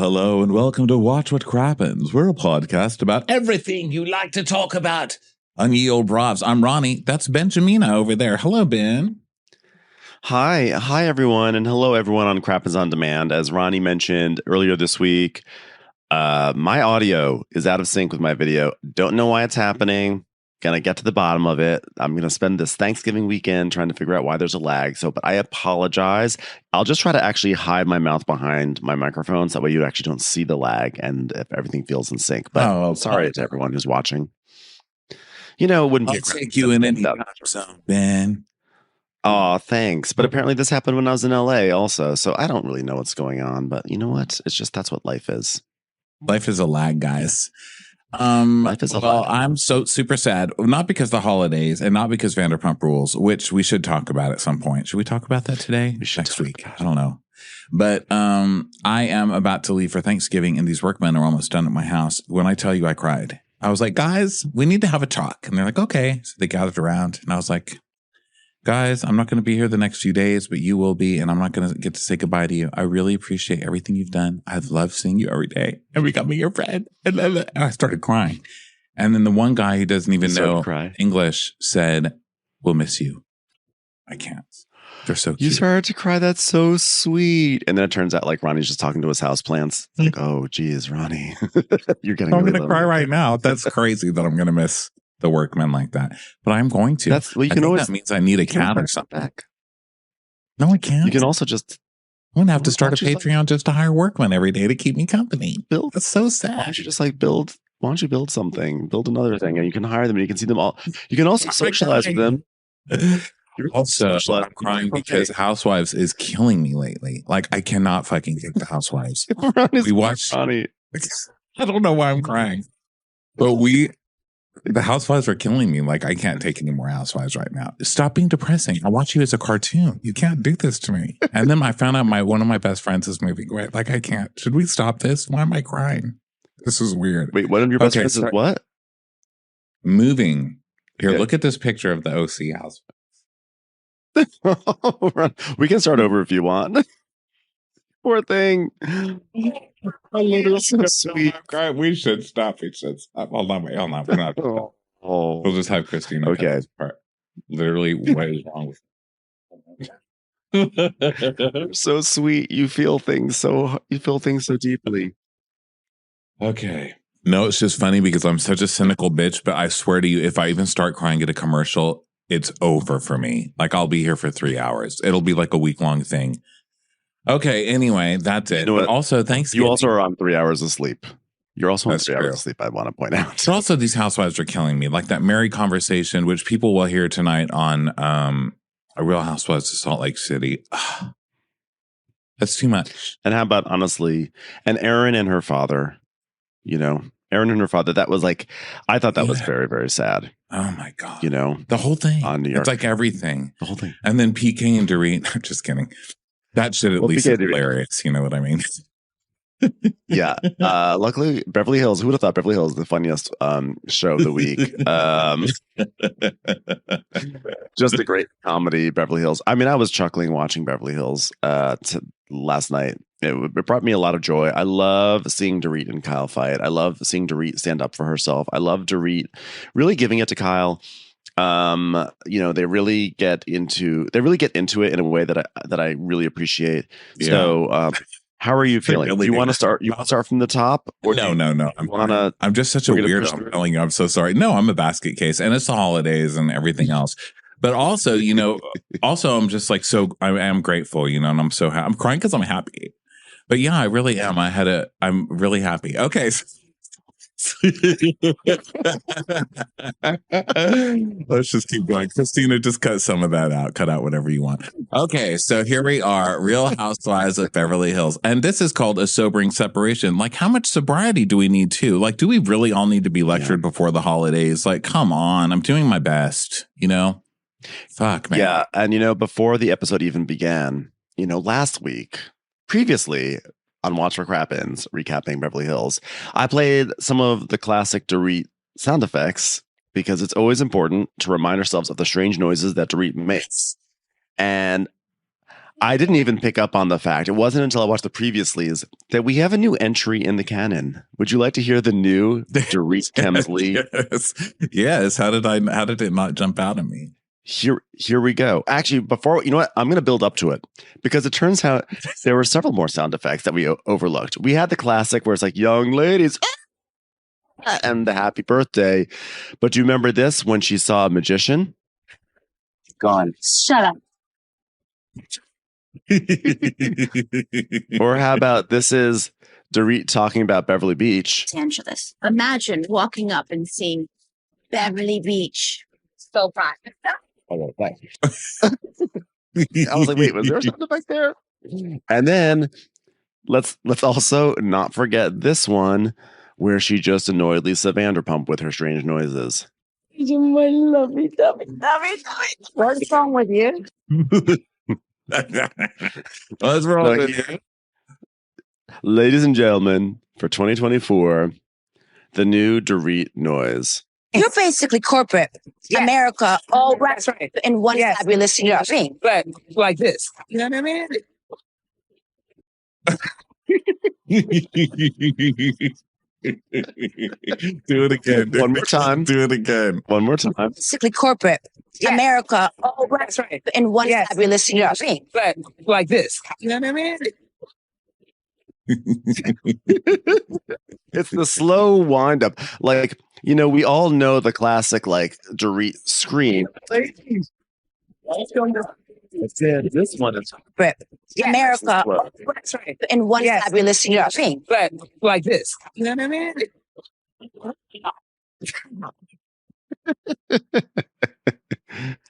hello, and welcome to Watch What Crappens. We're a podcast about everything you like to talk about on ye old bravs. I'm Ronnie. That's Benjamina over there. Hello, Ben. Hi everyone, and hello everyone on Crappens on Demand. As Ronnie mentioned earlier this week, my audio is out of sync with my video. Don't know why it's happening. Gonna get to the bottom of it. I'm gonna spend this Thanksgiving weekend trying to figure out why there's a lag. But I apologize. I'll just try to actually hide my mouth behind my microphone so that way you actually don't see the lag and if everything feels in sync. But sorry to everyone who's watching. You know, it wouldn't be I'll take you in any time zone, Ben. Oh, thanks. But apparently this happened when I was in LA also. So I don't really know what's going on. But you know what? It's just that's what life is. Life is a lag, guys. Life is a lag. I'm so super sad. Not because the holidays and not because Vanderpump Rules, which we should talk about at some point. Should we talk about that today? We should next week. I don't know. But I am about to leave for Thanksgiving and these workmen are almost done at my house. When I tell you I cried, I was like, guys, we need to have a talk. And they're like, okay. So they gathered around and I was like, guys, I'm not going to be here the next few days, but you will be, and I'm not going to get to say goodbye to you. I really appreciate everything you've done. I've loved seeing you every day, and becoming your friend. And I started crying. And then the one guy who doesn't even know English said, we'll miss you. I can't. They're so cute. You started to cry. That's so sweet. And then it turns out like Ronnie's just talking to his houseplants. It's like, oh, geez, Ronnie. You're getting I'm going to cry right now. That's crazy that I'm going to miss the workmen like that, but I'm going to. That's well, you can always. That means I need a cat or something. Back. No, I can't. You can also just. I'm gonna have to start a Patreon just to hire workmen every day to keep me company. Build. That's so sad. Why don't you just like build? Why don't you build something? Build another thing, and you can hire them, and you can see them all. You can also socialize with them. Also, I'm crying because Housewives is killing me lately. Like I cannot fucking take the Housewives. We watched. I don't know why I'm crying, but the Housewives are killing me. Like, I can't take any more Housewives right now. Stop being depressing. I watch you as a cartoon. You can't do this to me. And then I found out one of my best friends is moving away. Like, I can't. Should we stop this? Why am I crying? This is weird. Wait, one of your best friends is what? Moving. Here, look at this picture of the OC Housewives. We can start over if you want. Poor thing. So sweet. We should stop. Hold on. We're not. We'll just have Christina. Okay. Literally, what is wrong with so sweet. You feel things so deeply. Okay. No, it's just funny because I'm such a cynical bitch, but I swear to you, if I even start crying at a commercial, it's over for me. Like I'll be here for 3 hours. It'll be like a week-long thing. Okay, anyway, that's it. But also, thanks. You also are on 3 hours of sleep. You're also on 3 hours of sleep, I want to point out. But also, these Housewives are killing me. Like that Mary conversation, which people will hear tonight on A Real Housewives of Salt Lake City. That's too much. And how about, honestly, and Erin and her father, Erin and her father, that was like, I thought that was very, very sad. Oh my God. The whole thing. On New York. It's like everything. The whole thing. And then PK and Dorit, just kidding. That shit at least is hilarious. You know what I mean? Yeah. Luckily, Beverly Hills. Who would have thought Beverly Hills is the funniest show of the week? Just a great comedy, Beverly Hills. I mean, I was chuckling watching Beverly Hills last night. It brought me a lot of joy. I love seeing Dorit and Kyle fight. I love seeing Dorit stand up for herself. I love Dorit really giving it to Kyle. They really get into it in a way that I really appreciate. Yeah. So, how are you feeling? Do you want to start? You want to start from the top? Or no. I'm just such a weirdo. I'm telling you, I'm so sorry. No, I'm a basket case, and it's the holidays and everything else. But also, I'm just like I am grateful, and I'm so happy. I'm crying because I'm happy. But yeah, I really am. I'm really happy. Okay. Let's just keep going. Christina, just cut some of that out. Cut out whatever you want. Okay, so here we are, Real Housewives of Beverly Hills. And this is called a sobering separation. Like, how much sobriety do we need to? Like, do we really all need to be lectured before the holidays? Like, come on. I'm doing my best, Fuck, man. Yeah, and before the episode even began, last week, previously on Watch What Crappens, recapping Beverly Hills, I played some of the classic Dorit sound effects because it's always important to remind ourselves of the strange noises that Dorit makes. And I didn't even pick up on the fact. It wasn't until I watched the previouslys that we have a new entry in the canon. Would you like to hear the new Dorit Kemsley? Yes. How did it not jump out at me? Here we go. Actually, before, you know what? I'm going to build up to it because it turns out there were several more sound effects that we overlooked. We had the classic where it's like, young ladies, and the happy birthday. But do you remember this when she saw a magician? Gone. Shut up. Or how about this is Dorit talking about Beverly Beach. Los Angeles. Imagine walking up and seeing Beverly Beach. So fun. Oh, thank you. I was like, wait, was there a sound effect there? And then let's also not forget this one where she just annoyed Lisa Vanderpump with her strange noises. What's wrong with you? What's wrong with you? Ladies and gentlemen, for 2024, the new Dorit noise. You're basically corporate America, all wrapped in one fabulous thing. Like this. You know what I mean? Do it again. One more time. Do it again. One more time. Basically corporate America, all wrapped in one fabulous thing. Like this. You know what I mean? It's the slow wind up. Like, you know, we all know the classic, like, Dorit scream. That's it. This one is America, all wrapped in one fabulous thing. like this. You know what I mean?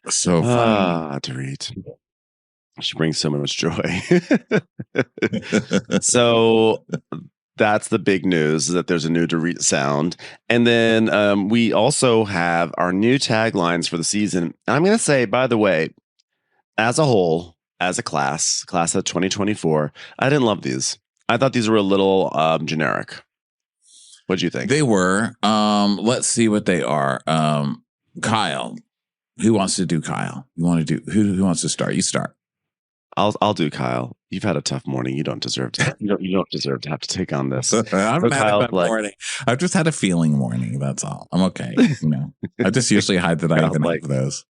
So funny. Dorit. She brings so much joy. So that's the big news, is that there's a new Dorit sound. And then we also have our new taglines for the season. I'm going to say, by the way, as a whole, as a class of 2024, I didn't love these. I thought these were a little generic. What do you think? They were. Let's see what they are. Kyle. Who wants to do Kyle? You want to do who wants to start? You start. I'll do Kyle. You've had a tough morning. You don't deserve to. You don't deserve to have to take on this. I've had a bad morning. I've just had a feeling morning. That's all. I'm okay. You know, I just usually hide that I even have those.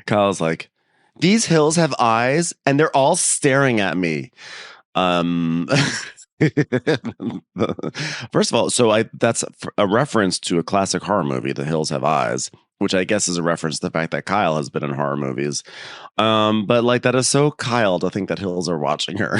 Kyle's like, these hills have eyes, and they're all staring at me. First of all, so that's a reference to a classic horror movie, The Hills Have Eyes, which I guess is a reference to the fact that Kyle has been in horror movies. But like, that is so Kyle to think that hills are watching her.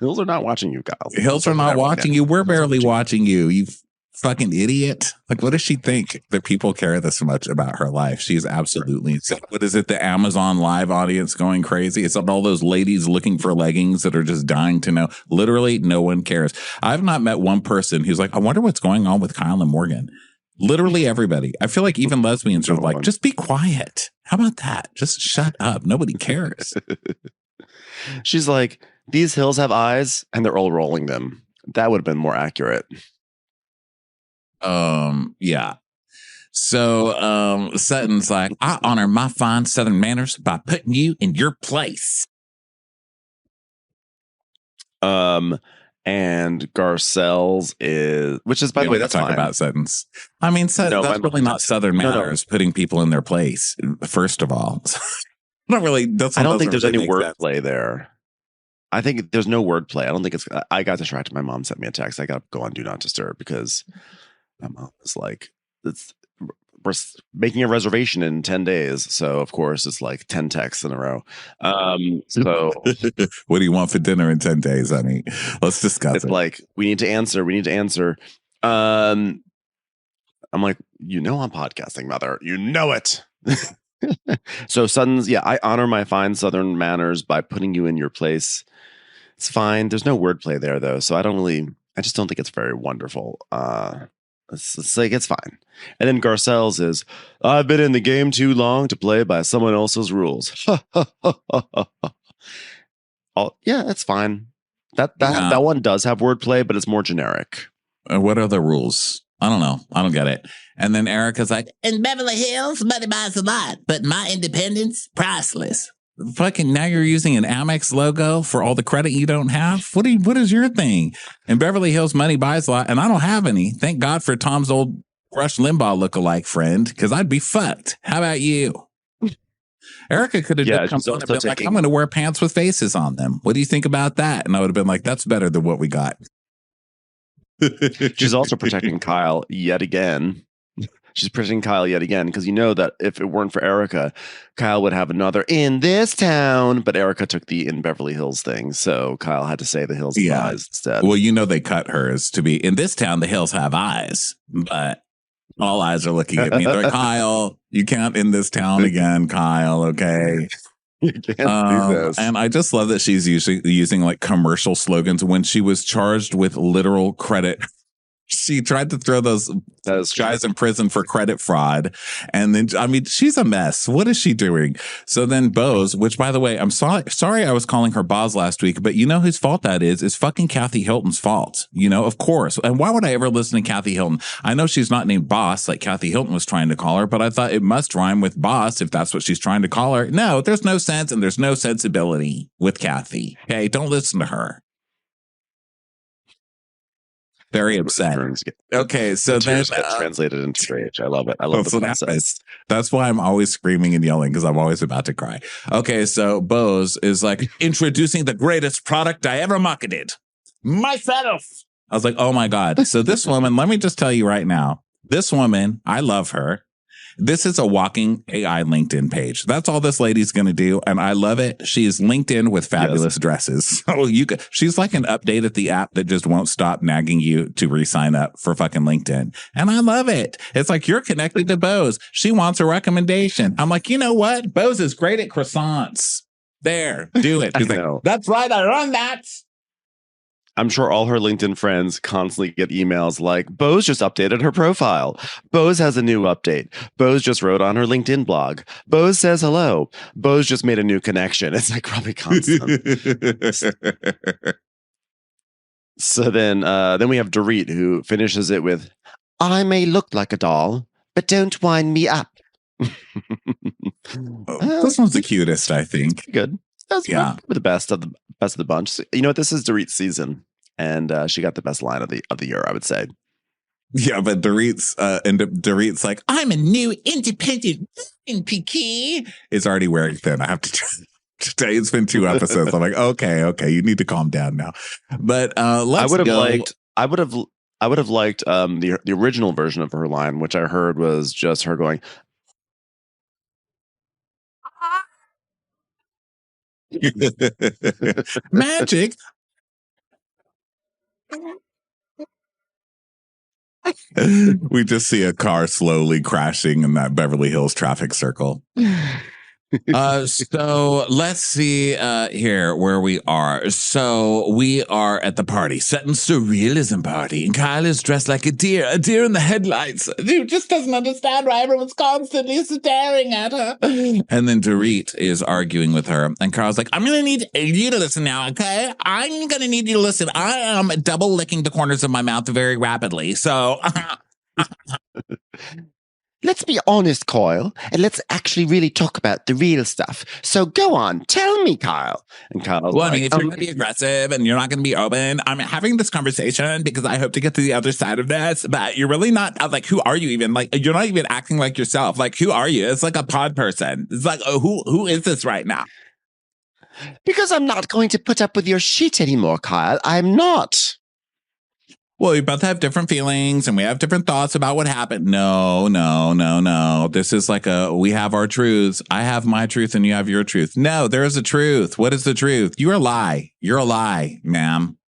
Hills are not watching you, Kyle. Hills are not watching you. We're barely watching you. You fucking idiot. Like, what does she think that people care this much about her life? She's absolutely insane. What is it? The Amazon Live audience going crazy? It's all those ladies looking for leggings that are just dying to know. Literally, no one cares. I've not met one person who's like, I wonder what's going on with Kyle and Morgan. Literally everybody. I feel like even lesbians are like, just be quiet. How about that? Just shut up. Nobody cares. She's like, these hills have eyes and they're all rolling them. That would have been more accurate. Yeah. So Sutton's like, I honor my fine Southern manners by putting you in your place. And Garcelle's is, which is, by the way, that's talk fine. About Sutton's. I mean, that's really not Southern manners, putting people in their place, first of all. I don't think there's any wordplay there. I think there's no wordplay. I don't think it's, I got distracted. My mom sent me a text. I got to go on Do Not Disturb because my mom was like, we're making a reservation in 10 days. So, of course, it's like 10 texts in a row. So what do you want for dinner in 10 days, honey? Let's discuss it. It's like, we need to answer. I'm like, I'm podcasting, mother. You know it. So Sutton's, I honor my fine Southern manners by putting you in your place. It's fine. There's no wordplay there, though. So I just don't think it's very wonderful. It's like, it's fine. And then Garcelle's is, I've been in the game too long to play by someone else's rules. It's fine. That one does have wordplay, but it's more generic. What are the rules? I don't know. I don't get it. And then Erica's like, in Beverly Hills, money buys a lot, but my independence, priceless. fucking now you're using an Amex logo for all the credit you don't have. What is your thing? In Beverly Hills, money buys a lot, and I don't have any. Thank God for Tom's old Rush Limbaugh lookalike friend, because I'd be fucked. How about you? Erica could have just come on and been like, I'm going to wear pants with faces on them. What do you think about that? And I would have been like, that's better than what we got. She's also protecting Kyle yet again. She's protecting Kyle yet again because you know that if it weren't for Erica, Kyle would have another in this town. But Erica took the in Beverly Hills thing, so Kyle had to say the hills have eyes instead. Well, you know they cut hers to be in this town. The hills have eyes, but all eyes are looking at me. They're like, Kyle, you can't in this town again, Kyle. Okay. You can't do this. And I just love that she's using like commercial slogans when she was charged with literal credit. She tried to throw those guys in prison for credit fraud. And then, I mean, she's a mess. What is she doing? So then Bose, which by the way, I'm sorry I was calling her Boz last week, but you know whose fault that is fucking Kathy Hilton's fault. You know, of course. And why would I ever listen to Kathy Hilton? I know she's not named Boss like Kathy Hilton was trying to call her, but I thought it must rhyme with boss if that's what she's trying to call her. No, there's no sense and there's no sensibility with Kathy. Okay, don't listen to her. Very upset. Okay, so then translated into rage. I love it. I love the process. That's why I'm always screaming and yelling because I'm always about to cry. Okay, so Bose is like introducing the greatest product I ever marketed, myself. I was like, oh my God. So this woman, let me just tell you right now, this woman, I love her. This is a walking AI LinkedIn page. That's all this lady's going to do. And I love it. She's LinkedIn with fabulous dresses. So she's like an update at the app that just won't stop nagging you to re-sign up for fucking LinkedIn. And I love it. It's like, you're connected to Bose. She wants a recommendation. I'm like, you know what? Bose is great at croissants. There, do it. She's like, that's right. I run that. I'm sure all her LinkedIn friends constantly get emails like, Bose just updated her profile. Bose has a new update. Bose just wrote on her LinkedIn blog. Bose says hello. Bose just made a new connection. It's like probably constant. So then we have Dorit, who finishes it with, I may look like a doll, but don't wind me up. This one's the cutest, I think. Good. That's the best of the bunch. So, you know what? This is Dorit's season, and she got the best line of the year, I would say. Yeah, but Dorit's like, I'm a new independent Pinky. It's already wearing thin. I have to today. It's been 2 episodes. I'm like, okay, you need to calm down now. But let's go. I would have liked the original version of her line, which I heard was just her going, magic. We just see a car slowly crashing in that Beverly Hills traffic circle. So let's see here where we are. So we are at the party, Sutton's surrealism party, and Kyle is dressed like a deer in the headlights. Dude just doesn't understand why everyone's constantly staring at her. And then Dorit is arguing with her, and Kyle's like, I'm gonna need you to listen now, okay? I'm gonna need you to listen. I am double licking the corners of my mouth very rapidly, so Let's be honest, Kyle, and let's actually really talk about the real stuff. So go on, tell me, Kyle. And Kyle's well, I mean, if you're going to be aggressive and you're not going to be open, I'm having this conversation because I hope to get to the other side of this, but you're really not, like, who are you even? Like, you're not even acting like yourself. Like, who are you? It's like a pod person. It's like, oh, who is this right now? Because I'm not going to put up with your shit anymore, Kyle. I'm not. Well, we both have different feelings and we have different thoughts about what happened. No. This is like we have our truths. I have my truth and you have your truth. No, there is a truth. What is the truth? You're a lie. You're a lie, ma'am.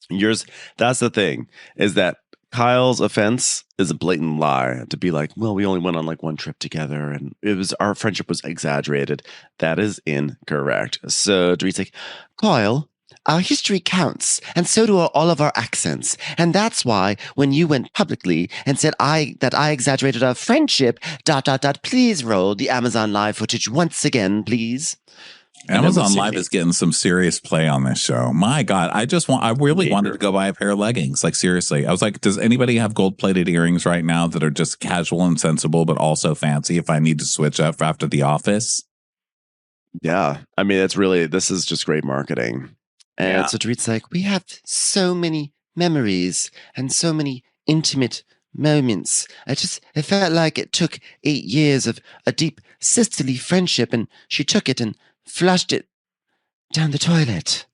That's the thing, is that Kyle's offense is a blatant lie. To be like, well, we only went on like one trip together and our friendship was exaggerated. That is incorrect. So Dorit's like, Kyle, our history counts, and so do all of our accents. And that's why when you went publicly and said that I exaggerated our friendship, ... please roll the Amazon Live footage once again, please. Amazon Live is getting some serious play on this show. My God, I really wanted to go buy a pair of leggings. Like, seriously. I was like, does anybody have gold-plated earrings right now that are just casual and sensible, but also fancy if I need to switch up after the office? Yeah. I mean, this is just great marketing. And so Dorit's like, we have so many memories and so many intimate moments. It felt like it took 8 years of a deep sisterly friendship, and she took it and flushed it down the toilet.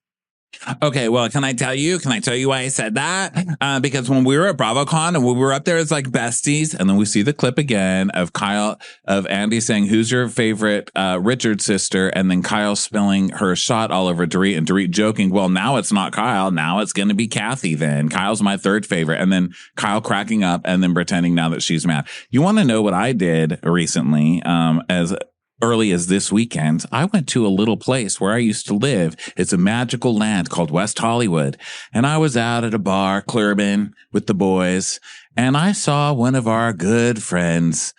Okay, well, can I tell you why I said that? Because when we were at BravoCon and we were up there as like besties, and then we see the clip again of Andy saying, who's your favorite Richard sister? And then Kyle spilling her shot all over Dorit, and Dorit joking, well, now it's not Kyle. Now it's going to be Kathy then. Kyle's my third favorite. And then Kyle cracking up and then pretending now that she's mad. You want to know what I did recently as early as this weekend? I went to a little place where I used to live. It's a magical land called West Hollywood. And I was out at a bar clubbing with the boys, and I saw one of our good friends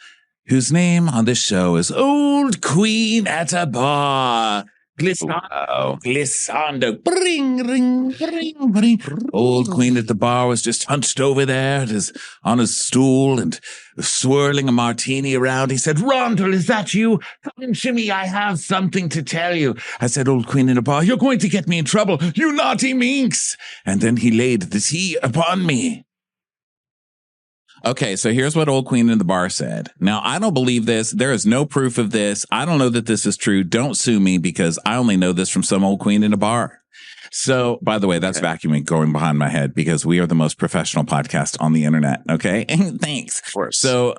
whose name on this show is Old Queen at a Bar. Glissando. Bring, ring, bring, bring. Old Queen at the bar was just hunched over there on his stool and swirling a martini around. He said, Rondel, is that you? Come in, Shimmy, I have something to tell you. I said, Old Queen in the bar, you're going to get me in trouble, you naughty minx. And then he laid the tea upon me. Okay, so here's what Old Queen in the bar said. Now, I don't believe this. There is no proof of this. I don't know that this is true. Don't sue me, because I only know this from some old queen in a bar. So, by the way, that's vacuuming going behind my head, because we are the most professional podcast on the internet. Okay. Thanks. Of course. So,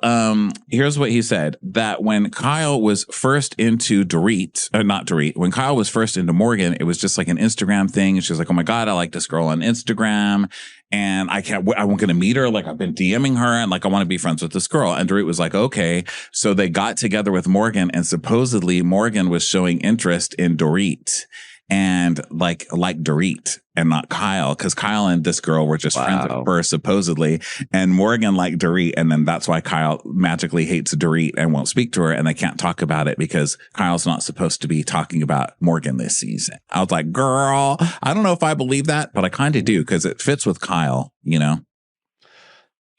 here's what he said, that when Kyle was first into when Kyle was first into Morgan, it was just like an Instagram thing. And she was like, oh my God, I like this girl on Instagram. And I'm going to meet her. Like, I've been DMing her, and like, I want to be friends with this girl. And Dorit was like, okay. So they got together with Morgan, and supposedly Morgan was showing interest in Dorit, and like Dorit and not Kyle, because Kyle and this girl were just friends at first, supposedly. And Morgan liked Dorit. And then that's why Kyle magically hates Dorit and won't speak to her. And they can't talk about it because Kyle's not supposed to be talking about Morgan this season. I was like, girl, I don't know if I believe that, but I kind of do, because it fits with Kyle, you know?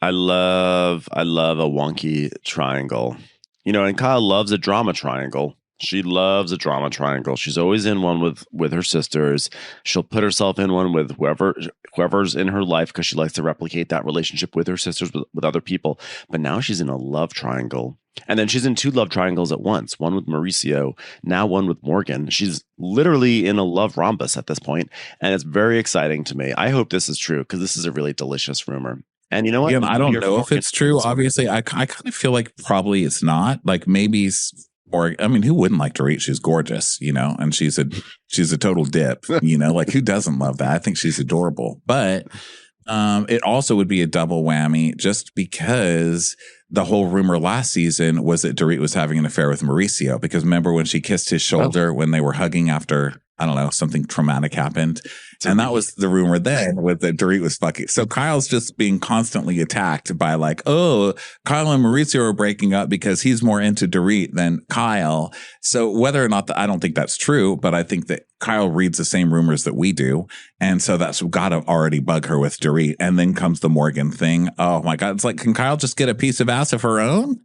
I love a wonky triangle. You know, and Kyle loves a drama triangle. She loves a drama triangle. She's always in one with her sisters. She'll put herself in one with whoever's in her life, because she likes to replicate that relationship with her sisters, with other people. But now she's in a love triangle. And then she's in 2 love triangles at once, one with Mauricio, now one with Morgan. She's literally in a love rhombus at this point, and it's very exciting to me. I hope this is true, because this is a really delicious rumor. And you know what? Yeah, I don't know if it's true. Obviously, I kind of feel like probably it's not. Like, maybe... Or, I mean, who wouldn't like Dorit? She's gorgeous, you know, and she's a total dip, you know, like, who doesn't love that? I think she's adorable. But it also would be a double whammy, just because the whole rumor last season was that Dorit was having an affair with Mauricio, because remember when she kissed his shoulder when they were hugging after, I don't know, something traumatic happened. And that was the rumor then, with that Dorit was fucking. So Kyle's just being constantly attacked by like, oh, Kyle and Mauricio are breaking up because he's more into Dorit than Kyle. So whether or not I don't think that's true, but I think that Kyle reads the same rumors that we do. And so that's got to already bug her with Dorit. And then comes the Morgan thing. Oh my God. It's like, can Kyle just get a piece of ass of her own?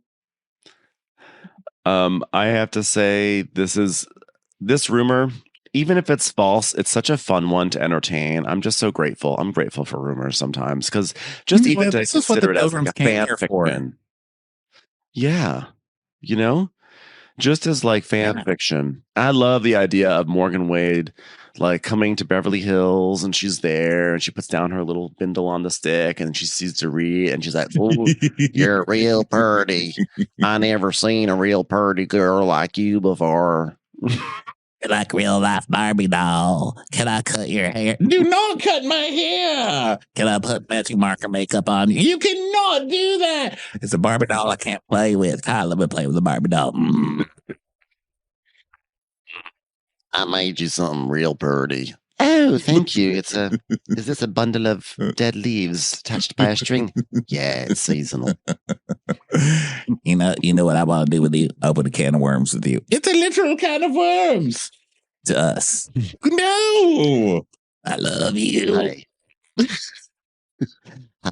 I have to say, this rumor, even if it's false, it's such a fun one to entertain. I'm just so grateful. I'm grateful for rumors sometimes, because just even to consider it as like a fan fiction. Yeah. You know, just as like fan fiction. I love the idea of Morgan Wade like coming to Beverly Hills, and she's there, and she puts down her little bindle on the stick, and she sees Dorit, and she's like, "Oh, you're real pretty. I never seen a real pretty girl like you before." Like real life Barbie doll. Can I cut your hair? Do not cut my hair. Can I put magic marker makeup on you? You cannot do that. It's a Barbie doll I can't play with. Kyle, let me play with a Barbie doll. I made you something real pretty. Oh, thank you. Is this a bundle of dead leaves attached by a string? Yeah, it's seasonal. You know what I want to do with you? Open a can of worms with you. It's a literal can of worms to us. No, I love you.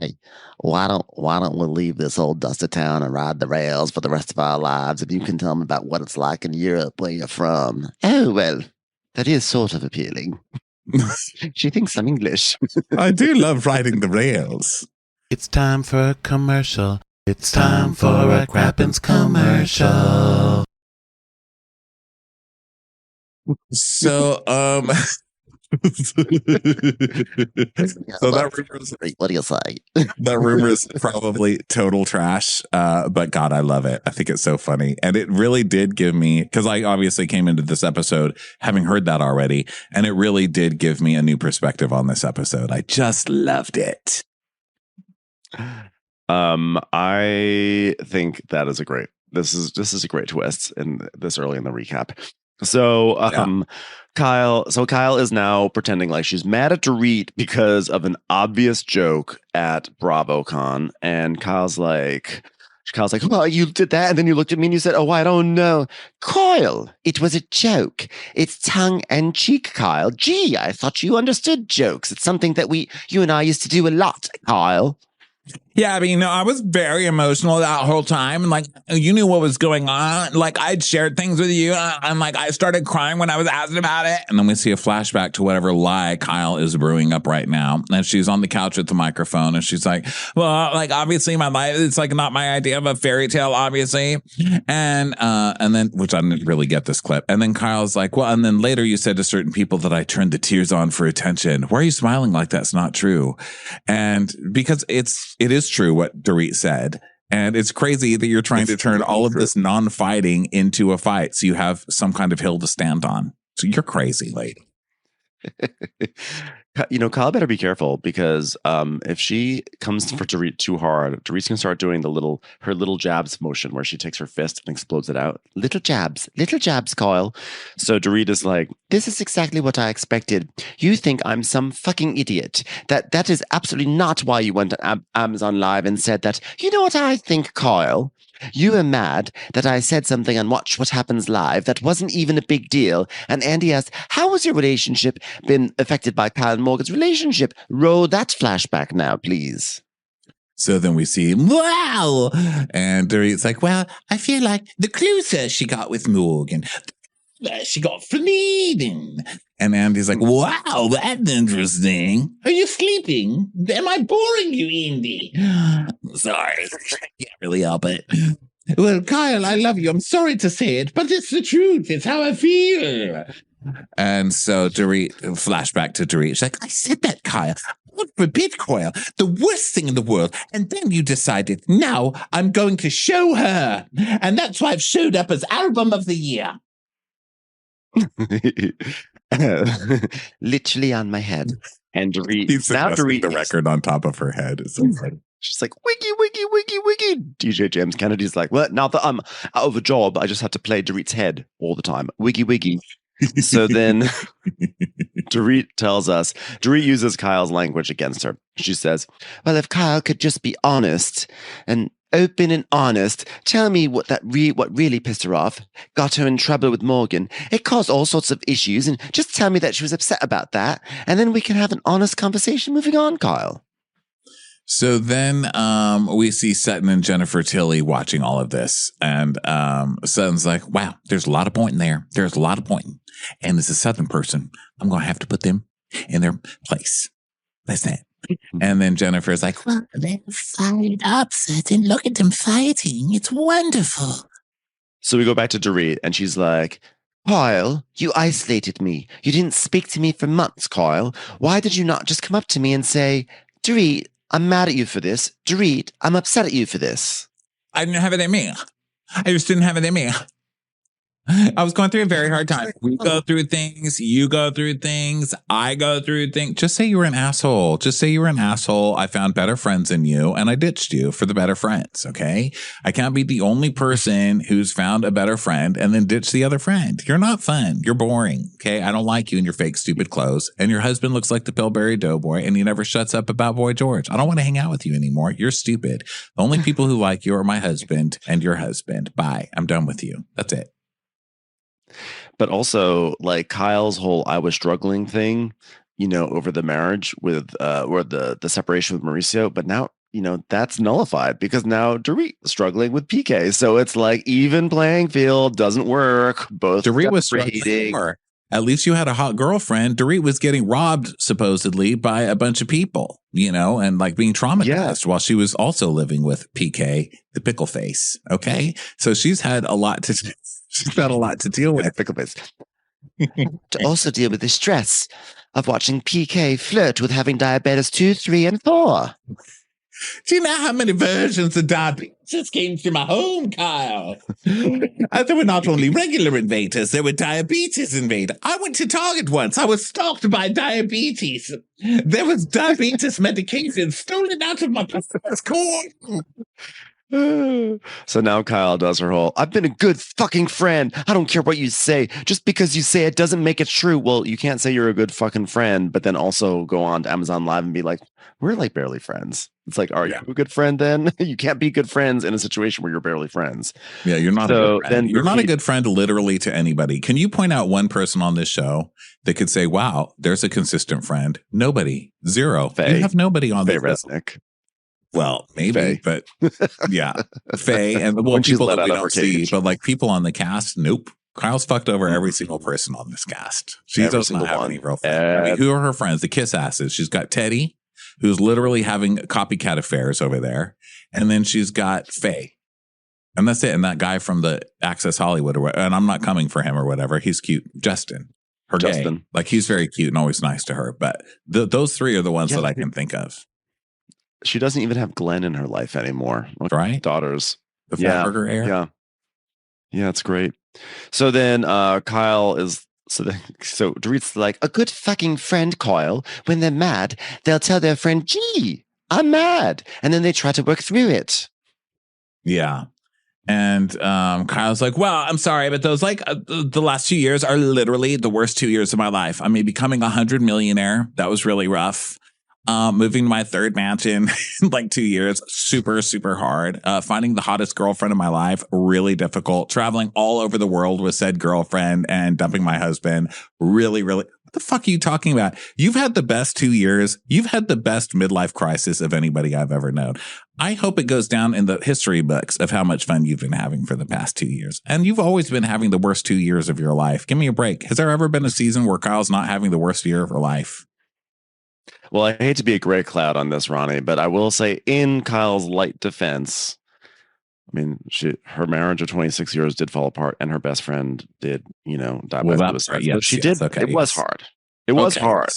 Hey, why don't we leave this old dusty town and ride the rails for the rest of our lives if you can tell me about what it's like in Europe where you're from? Oh, well, that is sort of appealing. She thinks I'm English. I do love riding the rails. It's time for a commercial. It's time for a Crappens commercial. So, so that rumor is, What do you say? that rumor is probably total trash. But God, I love it. I think it's so funny. And it really did give me, because I obviously came into this episode having heard that already. And it really did give me a new perspective on this episode. I just loved it. I think that is this is a great twist in this early in the recap. So Kyle is now pretending like she's mad at Dorit because of an obvious joke at BravoCon, and Kyle's like, well, you did that, and then you looked at me and you said, oh, I don't know. Kyle, it was a joke. It's tongue and cheek, Kyle. Gee, I thought you understood jokes. It's something that you and I used to do a lot, Kyle. Yeah, I mean, I was very emotional that whole time. And like, you knew what was going on. Like, I'd shared things with you. And like, I started crying when I was asked about it. And then we see a flashback to whatever lie Kyle is brewing up right now. And she's on the couch with the microphone. And she's like, well, like, obviously my life, it's like not my idea of a fairy tale, obviously. And then, which I didn't really get this clip. And then Kyle's like, well, and then later you said to certain people that I turned the tears on for attention. Why are you smiling like that's not true? And because it is true what Dorit said. And it's crazy that you're trying to turn all of this non-fighting into a fight. So you have some kind of hill to stand on. So you're crazy, lady. Kyle better be careful, because if she comes for Dorit too hard, Dorit's gonna start doing her little jabs motion where she takes her fist and explodes it out. Little jabs, Kyle. So Dorit is like, this is exactly what I expected. You think I'm some fucking idiot. That is absolutely not why you went on Amazon Live and said that. You know what I think, Kyle? You were mad that I said something on Watch What Happens Live that wasn't even a big deal. And Andy asked, how has your relationship been affected by Kyle and Morgan's relationship? Roll that flashback now, please. So then we see, wow. And Dorit's like, well, I feel like the closer she got with Morgan, she got fleeting. And Andy's like, wow, that's interesting. Are you sleeping? Am I boring you, Andy? Sorry. Can't really help it. Well, Kyle, I love you. I'm sorry to say it, but it's the truth. It's how I feel. And so Dorit, flashback to Dorit. She's like, I said that, Kyle. God forbid, Kyle. The worst thing in the world. And then you decided, now I'm going to show her. And that's why I've showed up as album of the year. Literally on my head. And Dorit, He's Dorit the record on top of her head. It's so funny. She's like, wiggy, wiggy, wiggy, wiggy. DJ James Kennedy's like, well, now that I'm out of a job, I just have to play Dorit's head all the time. Wiggy, wiggy. So then Dorit uses Kyle's language against her. She says, well, if Kyle could just be honest and open and honest, tell me what really pissed her off, got her in trouble with Morgan. It caused all sorts of issues, and just tell me that she was upset about that, and then we can have an honest conversation moving on, Kyle. So then we see Sutton and Jennifer Tilly watching all of this. And Sutton's like, wow, there's a lot of pointing there. There's a lot of pointing. And as a Southern person, I'm going to have to put them in their place. That's that. And then Jennifer's like, well, they're fired up, Sutton. Look at them fighting. It's wonderful. So we go back to Dorit, and she's like, Kyle, you isolated me. You didn't speak to me for months, Kyle. Why did you not just come up to me and say, Dorit, I'm mad at you for this. Dorit, I'm upset at you for this. I didn't have it in me. I just didn't have it in me. I was going through a very hard time. We go through things. You go through things. I go through things. Just say you were an asshole. Just say you were an asshole. I found better friends in you and I ditched you for the better friends. Okay. I can't be the only person who's found a better friend and then ditch the other friend. You're not fun. You're boring. Okay. I don't like you in your fake, stupid clothes. And your husband looks like the Pillsbury Doughboy and he never shuts up about Boy George. I don't want to hang out with you anymore. You're stupid. The only people who like you are my husband and your husband. Bye. I'm done with you. That's it. But also, like, Kyle's whole I was struggling thing over the marriage with or the separation with Mauricio, but now that's nullified because now Dorit is struggling with PK. So it's like even playing field doesn't work. Both Dorit was struggling more. At least you had a hot girlfriend. Dorit was getting robbed supposedly by a bunch of people, and like being traumatized while she was also living with PK, the pickle face. Okay, so she's had a lot to deal with. Pickle face. To also deal with the stress of watching PK flirt with having diabetes 2, 3, and 4. Do you know how many versions of diabetes came through my home, Kyle? There were not only regular invaders, there were diabetes invaders. I went to Target once. I was stalked by diabetes. There was diabetes medication stolen out of my core. So now Kyle does her whole, I've been a good fucking friend. I don't care what you say. Just because you say it doesn't make it true. Well, you can't say you're a good fucking friend, but then also go on to Amazon Live and be like, we're like barely friends. It's like, are you a good friend then? You can't be good friends in a situation where you're barely friends. Yeah, you're not a good friend. Then you're not a good friend literally to anybody. Can you point out one person on this show that could say, wow, there's a consistent friend? Nobody. Zero. Faye. You have nobody on Faye this Resnick. Well, maybe, Faye. but yeah, Faye and people that we don't see, but like people on the cast, nope. Kyle's fucked over every single person on this cast. She does not have any real friends. I mean, who are her friends? The kiss asses. She's got Teddy, who's literally having copycat affairs over there, and then she's got Faye, and that's it. And that guy from the Access Hollywood, and I'm not coming for him or whatever. He's cute, Justin. Gay. Like he's very cute and always nice to her. But those three are the ones that I can think of. She doesn't even have Glenn in her life anymore. Right? Daughters. The Fatburger heir. Yeah. Yeah, it's great. So then Kyle is so Dorit's like, a good fucking friend, Kyle. When they're mad, they'll tell their friend, gee, I'm mad. And then they try to work through it. Yeah. And Kyle's like, well, I'm sorry, but those the last 2 years are literally the worst 2 years of my life. I mean, becoming 100 millionaire, that was really rough. Moving to my third mansion in like 2 years, super, super hard. Finding the hottest girlfriend in my life, really difficult. Traveling all over the world with said girlfriend and dumping my husband, really, really. What the fuck are you talking about? You've had the best 2 years. You've had the best midlife crisis of anybody I've ever known. I hope it goes down in the history books of how much fun you've been having for the past 2 years. And you've always been having the worst 2 years of your life. Give me a break. Has there ever been a season where Kyle's not having the worst year of her life? Well, I hate to be a gray cloud on this, Ronnie, but I will say in Kyle's light defense, I mean, her marriage of 26 years did fall apart and her best friend did, die by suicide. Yes, she did. Okay, it was hard. It was hard.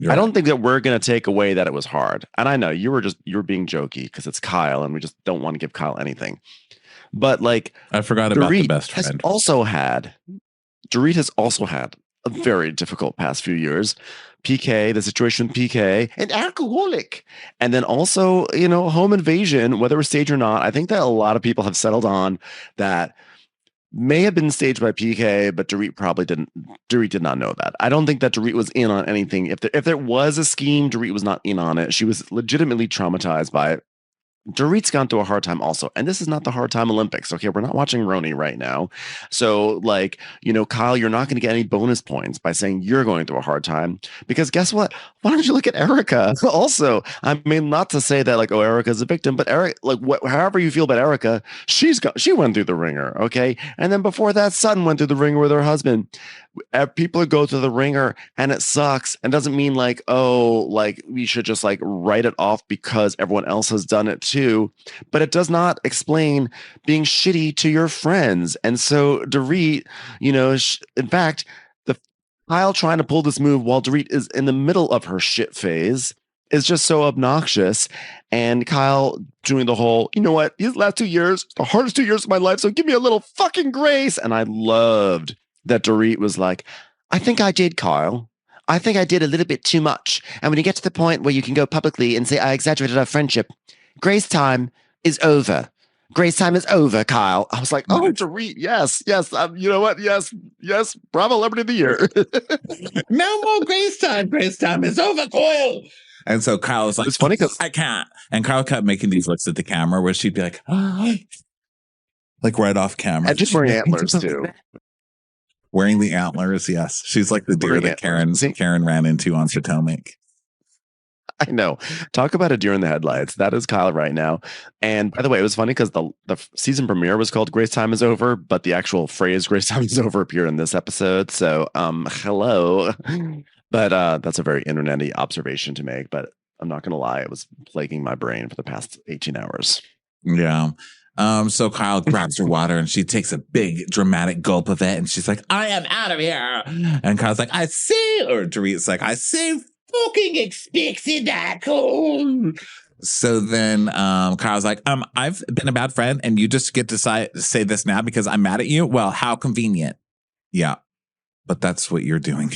I don't think that we're going to take away that it was hard. And I know you were being jokey because it's Kyle and we just don't want to give Kyle anything. But like, I forgot about the best friend. Dorit has also had a very difficult past few years. PK, the situation with PK, an alcoholic. And then also, home invasion, whether it was staged or not. I think that a lot of people have settled on that may have been staged by PK, but Dorit probably didn't. Dorit did not know that. I don't think that Dorit was in on anything. If there was a scheme, Dorit was not in on it. She was legitimately traumatized by it. Dorit's gone through a hard time also. And this is not the hard time Olympics. Okay, we're not watching Roni right now. So Kyle, you're not going to get any bonus points by saying you're going through a hard time. Because guess what? Why don't you look at Erica? Also, I mean, not to say that Erica's a victim, but however you feel about Erica, she went through the ringer. Okay. And then before that, Sutton went through the ringer with her husband. People go through the ringer and it sucks and doesn't mean we should just write it off because everyone else has done it too, but it does not explain being shitty to your friends. And so Dorit, in fact, the Kyle trying to pull this move while Dorit is in the middle of her shit phase is just so obnoxious. And Kyle doing the whole, you know what, these last 2 years, the hardest 2 years of my life, so give me a little fucking grace. And I loved that Dorit was like, I think I did, Kyle. I think I did a little bit too much. And when you get to the point where you can go publicly and say, I exaggerated our friendship, grace time is over. Grace time is over, Kyle. I was like, oh, Dorit, yes. You know what? Yes. Bravo Celebrity of the Year. No more grace time. Grace time is over, Kyle. And so Kyle was like, it's funny because I can't. And Kyle kept making these looks at the camera where she'd be like, oh, like right off camera. And just wearing antlers too. Wearing the antlers, yes. She's like the deer Wearing that antlers. Karen ran into on Potomac. I know. Talk about a deer in the headlights. That is Kyle right now. And by the way, it was funny because the season premiere was called Grace Time is Over, but the actual phrase Grace Time is Over appeared in this episode. So, hello. But that's a very internet-y observation to make. But I'm not going to lie. It was plaguing my brain for the past 18 hours. Yeah. So Kyle grabs her water and she takes a big dramatic gulp of it and she's like, I am out of here. And Kyle's like, I see, or Dorit's like, I see fucking expected that. So then Kyle's like, I've been a bad friend and you just get to say this now because I'm mad at you. Well, how convenient. Yeah. But that's what you're doing.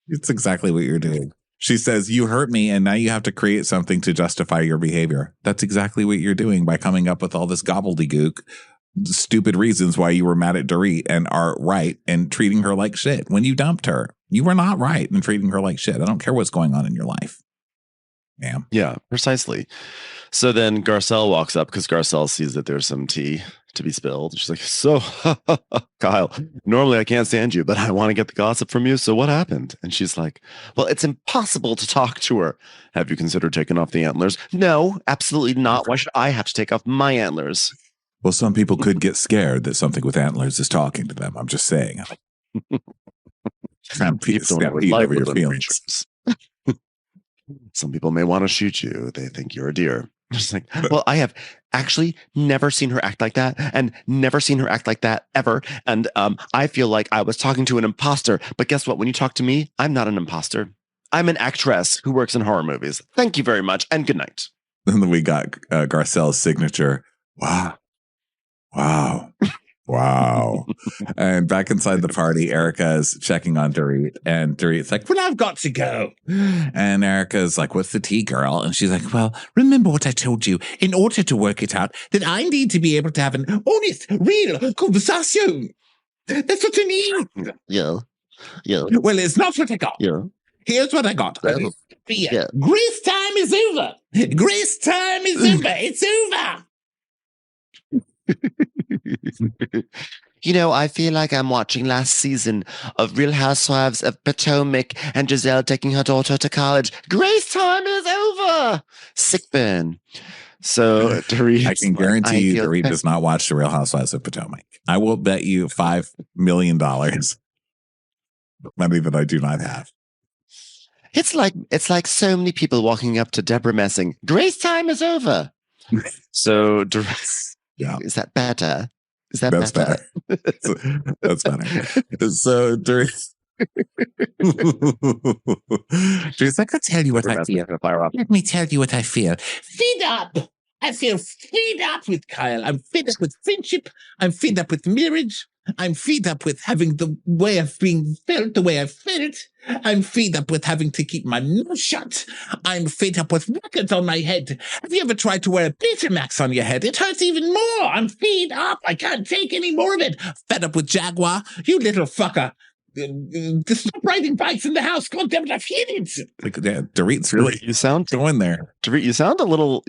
It's exactly what you're doing. She says, you hurt me and now you have to create something to justify your behavior. That's exactly what you're doing by coming up with all this gobbledygook, stupid reasons why you were mad at Dorit and are right and treating her like shit. When you dumped her, you were not right in treating her like shit. I don't care what's going on in your life. Ma'am. Yeah, precisely. So then Garcelle walks up because Garcelle sees that there's some tea to be spilled. She's like, so, Kyle, normally I can't stand you, but I want to get the gossip from you. So what happened? And she's like, well, it's impossible to talk to her. Have you considered taking off the antlers? No, absolutely not. Why should I have to take off my antlers? Well, some people could get scared that something with antlers is talking to them. I'm just saying. People don't ever Stampede like over your woodland feelings. creatures. Some people may want to shoot you. They think you're a deer. Just like, well, I have actually never seen her act like that and never seen her act like that ever. And I feel like I was talking to an imposter. But guess what? When you talk to me, I'm not an imposter. I'm an actress who works in horror movies. Thank you very much and good night. And then we got Garcelle's signature. Wow. Wow. Wow. And back inside the party, Erica is checking on Dorit. And Dorit's like, well, I've got to go. And Erica's like, what's the tea, girl? And she's like, well, remember what I told you. In order to work it out, that I need to be able to have an honest, real conversation. That's what I need. Yeah. Yeah. Well, it's not what I got. Yeah. Here's what I got. Yeah. Grace time is over. Grace time is over. It's over. You know, I feel like I'm watching last season of Real Housewives of Potomac and Giselle taking her daughter to college. Grace time is over. Sick burn. So Dorit, I can guarantee you Dorit does not watch The Real Housewives of Potomac. I will bet you $5 million. Money that I do not have. It's like so many people walking up to Deborah Messing. Grace time is over. So Dorit, Yeah. Is that better? Is that That's better? That's better. So Dorit's like, I'll tell you what I feel. Let me tell you what I feel. Feed up. I feel fed up with Kyle. I'm fed up with friendship. I'm fed up with marriage. I'm fed up with having the way of being felt the way I felt. I'm fed up with having to keep my mouth shut. I'm fed up with records on my head. Have you ever tried to wear a Betamax on your head? It hurts even more. I'm fed up. I can't take any more of it. Fed up with Jaguar. You little fucker. Stop riding bikes in the house. God damn it, I feel it. Like, yeah, Dorit's really you sound going there. Dorit, you sound a little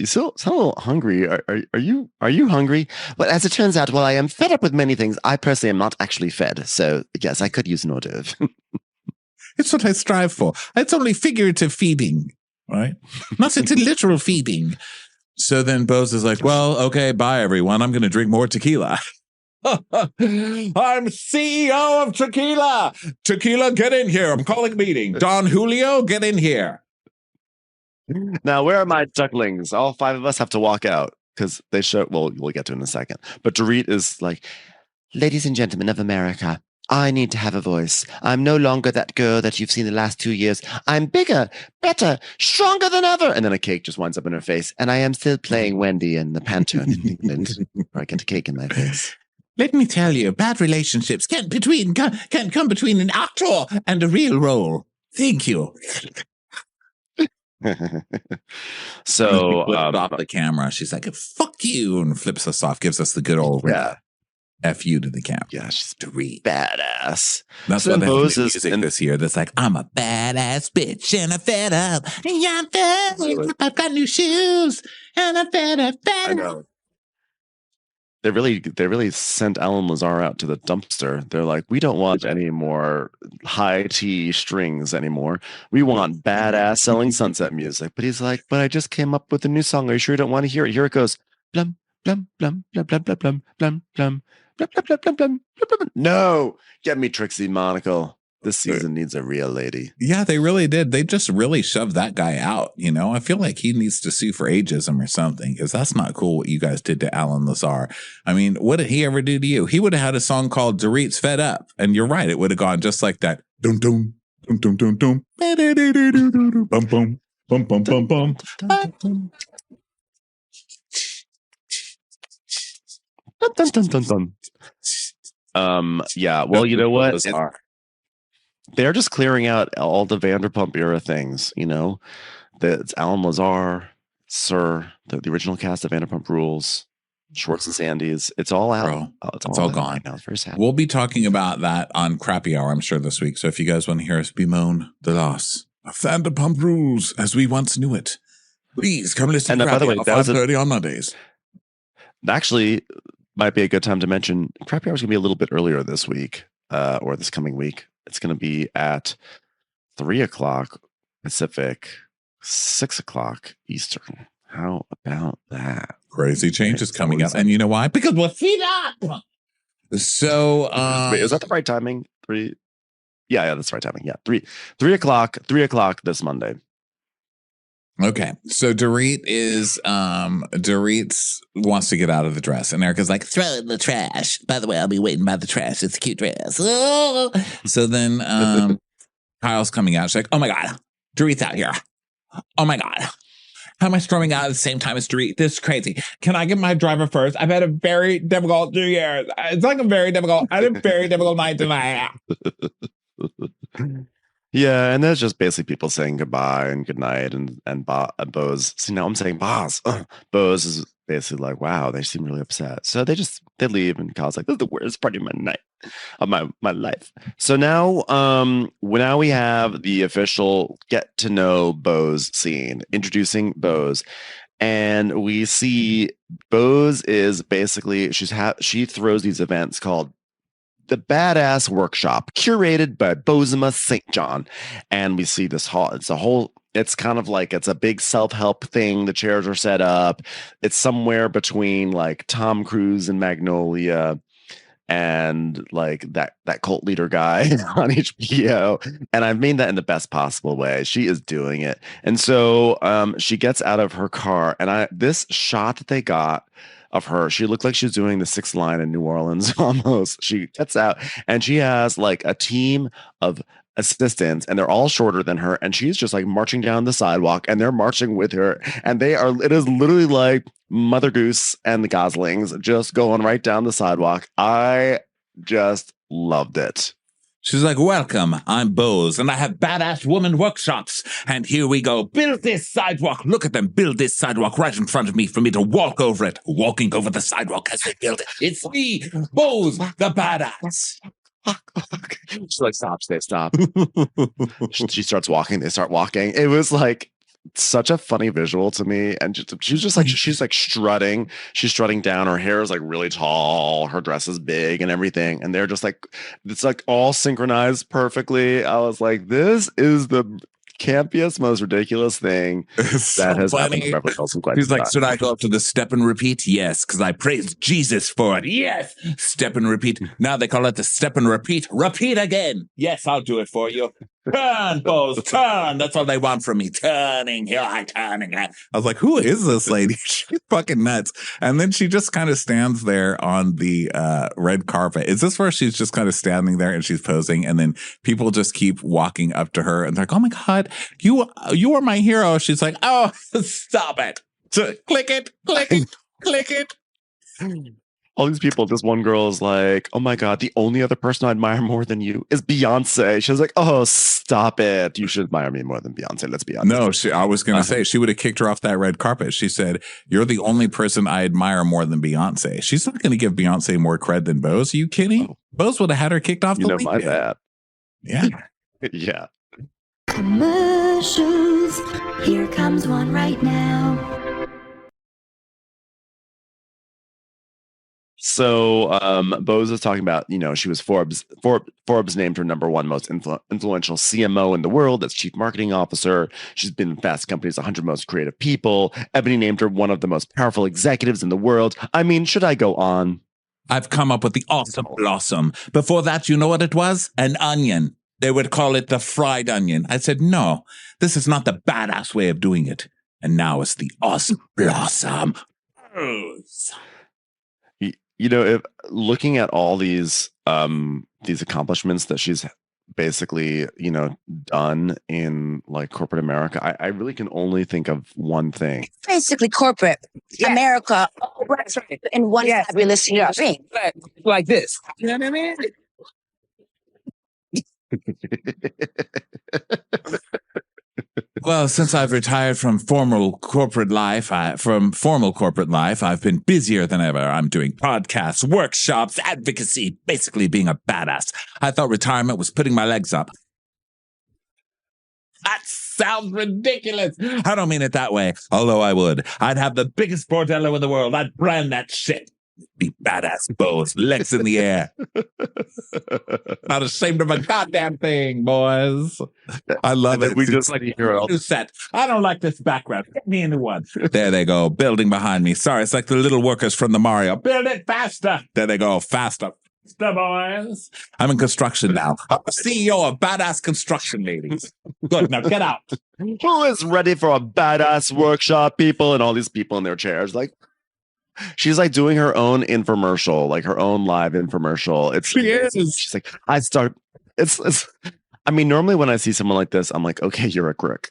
hungry. Are you hungry? Well, as it turns out, while I am fed up with many things, I personally am not actually fed. So yes, I could use an hors d'oeuvre. It's what I strive for. It's only figurative feeding, right? Not such a literal feeding. So then Bose is like, well, okay, bye, everyone. I'm going to drink more tequila. I'm CEO of Tequila. Tequila, get in here. I'm calling a meeting. Don Julio, get in here. Now, where are my ducklings? All 5 of us have to walk out because they show. Well, we'll get to it in a second. But Dorit is like, Ladies and gentlemen of America, I need to have a voice. I'm no longer that girl that you've seen the last 2 years. I'm bigger, better, stronger than ever. And then a cake just winds up in her face. And I am still playing Wendy in the Pantone in England, where I get a cake in my face. Let me tell you, bad relationships can't come between an actor and a real role. Thank you. So flipped off the camera. She's like, fuck you, and flips us off, gives us the good old F you to the camera. Yeah, she's Dorit. badass. That's So what Bose the is music in- this year. That's like, I'm a badass bitch and I'm fed up. Yeah, I'm fed up. I've got new shoes and I'm fed up. I know. They really sent Alan Lazar out to the dumpster. They're like, we don't want any more high T strings anymore. We want badass selling sunset music. But he's like, but I just came up with a new song. Are you sure you don't want to hear it? Here it goes. Blum, blum, blum, blum, blum, blum, blum, blum, blum, blum, blum, blum, blum, blum, blum. No, get me Trixie Monaco. This season needs a real lady. Yeah, they really did. They just really shoved that guy out. You know, I feel like he needs to sue for ageism or something, because that's not cool what you guys did to Alan Lazar. I mean, what did he ever do to you? He would have had a song called Dorit's Fed Up. And you're right. It would have gone just like that. Dum, dum, dum, dum, dum, dum. Bum, bum, bum, bum, bum, bum. Dun, dun, dun, dun, dun. Yeah, well, you know what? They're just clearing out all the Vanderpump era things, you know. It's Alan Lazar, Sir, the original cast of Vanderpump Rules, Schwartz and Sandy's. It's all out. Bro, it's all gone. Right now. It's very sad. We'll be talking about that on Crappy Hour, I'm sure, this week. So if you guys want to hear us bemoan the loss of Vanderpump Rules as we once knew it, please come listen to Crappy Hour 5:30 on Mondays. Actually, might be a good time to mention Crappy Hour is going to be a little bit earlier this week, or this coming week. It's going to be at 3:00 Pacific, 6:00 Eastern. How about that? Crazy changes coming up. And you know why? Because we're feed up. So, wait, is that the right timing? 3? Yeah, that's the right timing. Yeah, 3:00 this Monday. Okay, so Dorit wants to get out of the dress, and Erica's like, throw it in the trash. By the way, I'll be waiting by the trash. It's a cute dress. Oh. So then Kyle's coming out. She's like, oh my God, Dorit's out here. Oh my God. How am I storming out at the same time as Dorit? This is crazy. Can I get my driver first? I've had a very difficult 2 years. I had a very difficult night tonight. Yeah, and there's just basically people saying goodbye and goodnight, and Bose. See, now I'm saying boss. Bose is basically like, wow, they seem really upset. So they leave, and Kyle's like, this is the worst part of my night, of my life. So now we have the official get to know Bose scene, introducing Bose. And we see Bose is basically, she throws these events called the Badass Workshop, curated by Bozema St. John. And we see this hall. It's kind of like, it's a big self-help thing. The chairs are set up. It's somewhere between like Tom Cruise and Magnolia and like that cult leader guy on HBO. And I mean that in the best possible way. She is doing it. And so she gets out of her car, and this shot that they got of her, she looked like she was doing the 6th line in New Orleans almost. She gets out, and she has like a team of assistants, and they're all shorter than her, and she's just like marching down the sidewalk, and they're marching with her, and it is literally like Mother Goose and the Goslings just going right down the sidewalk. I just loved it. She's like, welcome, I'm Bose, and I have badass woman workshops. And here we go. Build this sidewalk. Look at them build this sidewalk right in front of me for me to walk over it. Walking over the sidewalk as they build it. It's me, Bose, the badass. She's like, stop. She starts walking. They start walking. It was like such a funny visual to me, and she's like strutting. She's strutting down. Her hair is like really tall. Her dress is big and everything. And they're just like, it's like all synchronized perfectly. I was like, this is the campiest, most ridiculous thing that has happened to Beverly Hills. He's like, should I go up to the step and repeat? Yes, because I praised Jesus for it. Yes, step and repeat. Now they call it the step and repeat. Repeat again. Yes, I'll do it for you. Turn, Bose, turn. That's all they want from me. Turning. Here I turn again. I was like, who is this lady? She's fucking nuts. And then she just kind of stands there on the red carpet. Is this where she's just kind of standing there and she's posing, and then people just keep walking up to her and they're like, oh my God, you are my hero. She's like, oh, stop it. So, click it. All these people, this one girl is like, oh my God, the only other person I admire more than you is Beyonce. She was like, oh, stop it. You should admire me more than Beyonce. Let's be honest. No, I was going to say, she would have kicked her off that red carpet. She said, you're the only person I admire more than Beyonce. She's not going to give Beyonce more cred than Bose. Are you kidding? Oh. Bose would have had her kicked off the league. My bad. Yeah. Yeah. Commercials. Here comes one right now. So Bose was talking about, she was Forbes named her number one most influential CMO in the world as chief marketing officer. She's been in Fast Company's 100 most creative people. Ebony named her one of the most powerful executives in the world. I mean, should I go on? I've come up with the awesome blossom. Before that, you know what it was? An onion. They would call it the fried onion. I said, no, this is not the badass way of doing it. And now it's the awesome blossom. If looking at all these accomplishments that she's basically, done in like corporate America, I really can only think of one thing. Basically, corporate America in one fabulous thing. Like this. You know what I mean? Well, since I've retired from formal corporate life, I've been busier than ever. I'm doing podcasts, workshops, advocacy, basically being a badass. I thought retirement was putting my legs up. That sounds ridiculous. I don't mean it that way, although I would. I'd have the biggest bordello in the world. I'd brand that shit. Be badass, Bose, legs in the air. Not ashamed of a goddamn thing, boys. I love it. We just like to hear it all. New set. I don't like this background. Get me a new one. There they go, building behind me. Sorry, it's like the little workers from the Mario. Build it faster. There they go, faster. Faster, boys. I'm in construction now. I'm the CEO of Badass Construction Ladies. Good, now get out. Who is ready for a badass workshop, people? And all these people in their chairs, like, she's like doing her own infomercial, like her own live infomercial. She's like, I mean, normally when I see someone like this, I'm like, okay, you're a crook.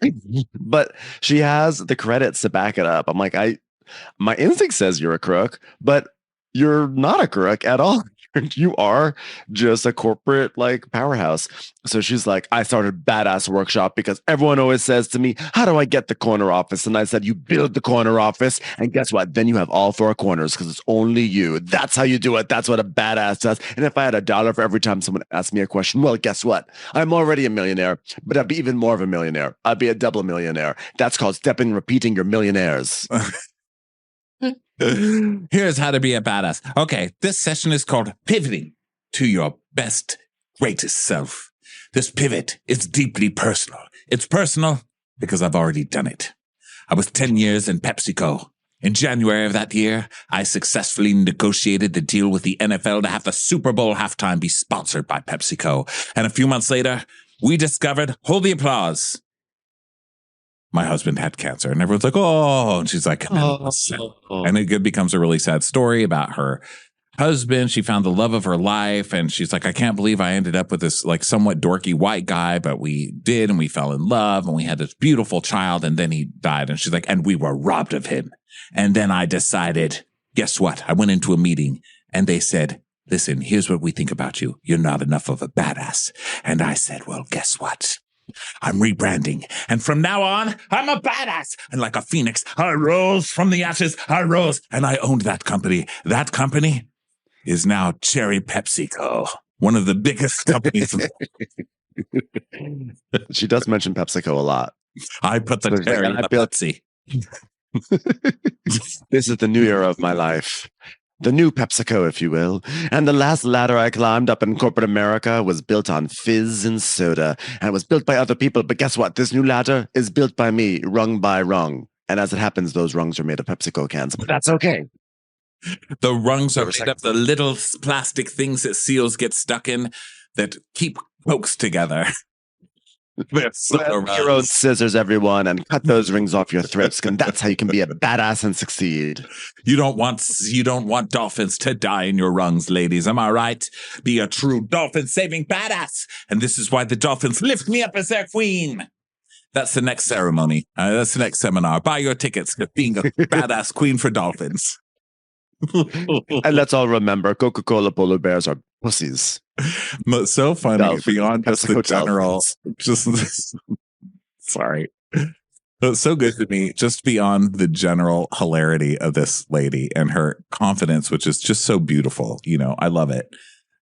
But she has the credits to back it up. I'm like, my instinct says you're a crook, but you're not a crook at all. You are just a corporate like powerhouse. So she's like, I started Badass Workshop because everyone always says to me, how do I get the corner office? And I said, you build the corner office. And guess what? Then you have all four corners because it's only you. That's how you do it. That's what a badass does. And if I had $1 for every time someone asked me a question, well, guess what? I'm already a millionaire, but I'd be even more of a millionaire. I'd be a double millionaire. That's called stepping and repeating your millionaires. Here's how to be a badass. Okay, this session is called Pivoting to Your Best, Greatest Self. This pivot is deeply personal. It's personal because I've already done it. I was 10 years in PepsiCo. In January of that year, I successfully negotiated the deal with the NFL to have the Super Bowl halftime be sponsored by PepsiCo. And a few months later, we discovered, hold the applause, my husband had cancer. And everyone's like, oh, and she's like, and it becomes a really sad story about her husband. She found the love of her life. And she's like, I can't believe I ended up with this like somewhat dorky white guy, but we did. And we fell in love and we had this beautiful child. And then he died. And she's like, and we were robbed of him. And then I decided, guess what? I went into a meeting and they said, listen, here's what we think about you. You're not enough of a badass. And I said, well, guess what? I'm rebranding. And from now on, I'm a badass. And like a phoenix, I rose from the ashes. I rose and I owned that company. That company is now Cherry PepsiCo, one of the biggest companies. She does mention PepsiCo a lot. I put the cherry in the Pepsi. This is the new era of my life. The new PepsiCo, if you will. And the last ladder I climbed up in corporate America was built on fizz and soda. And it was built by other people. But guess what? This new ladder is built by me, rung by rung. And as it happens, those rungs are made of PepsiCo cans. But that's okay. The rungs are made of the little plastic things that seals get stuck in that keep Cokes together. Your own scissors, everyone, and cut those rings off your throats, and that's how you can be a badass and succeed. You don't want dolphins to die in your rungs, ladies. Am I right? Be a true dolphin-saving badass, and this is why the dolphins lift me up as their queen. That's the next ceremony. That's the next seminar. Buy your tickets to being a badass queen for dolphins. And let's all remember, Coca-Cola polar bears are pussies. So funny. Dolphins. Beyond just the general, sorry. It's so good to me, just beyond the general hilarity of this lady and her confidence, which is just so beautiful. You know, I love it.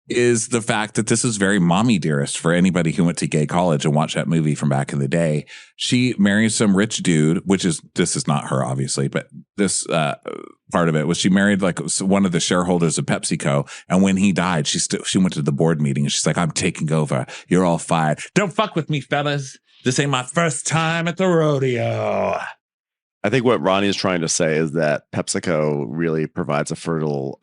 Is the fact that this is very mommy dearest for anybody who went to gay college and watched that movie from back in the day. She marries some rich dude, this is not her, obviously, but this part of it was she married like one of the shareholders of PepsiCo. And when he died, she went to the board meeting and she's like, I'm taking over. You're all fired. Don't fuck with me, fellas. This ain't my first time at the rodeo. I think what Ronnie is trying to say is that PepsiCo really provides a fertile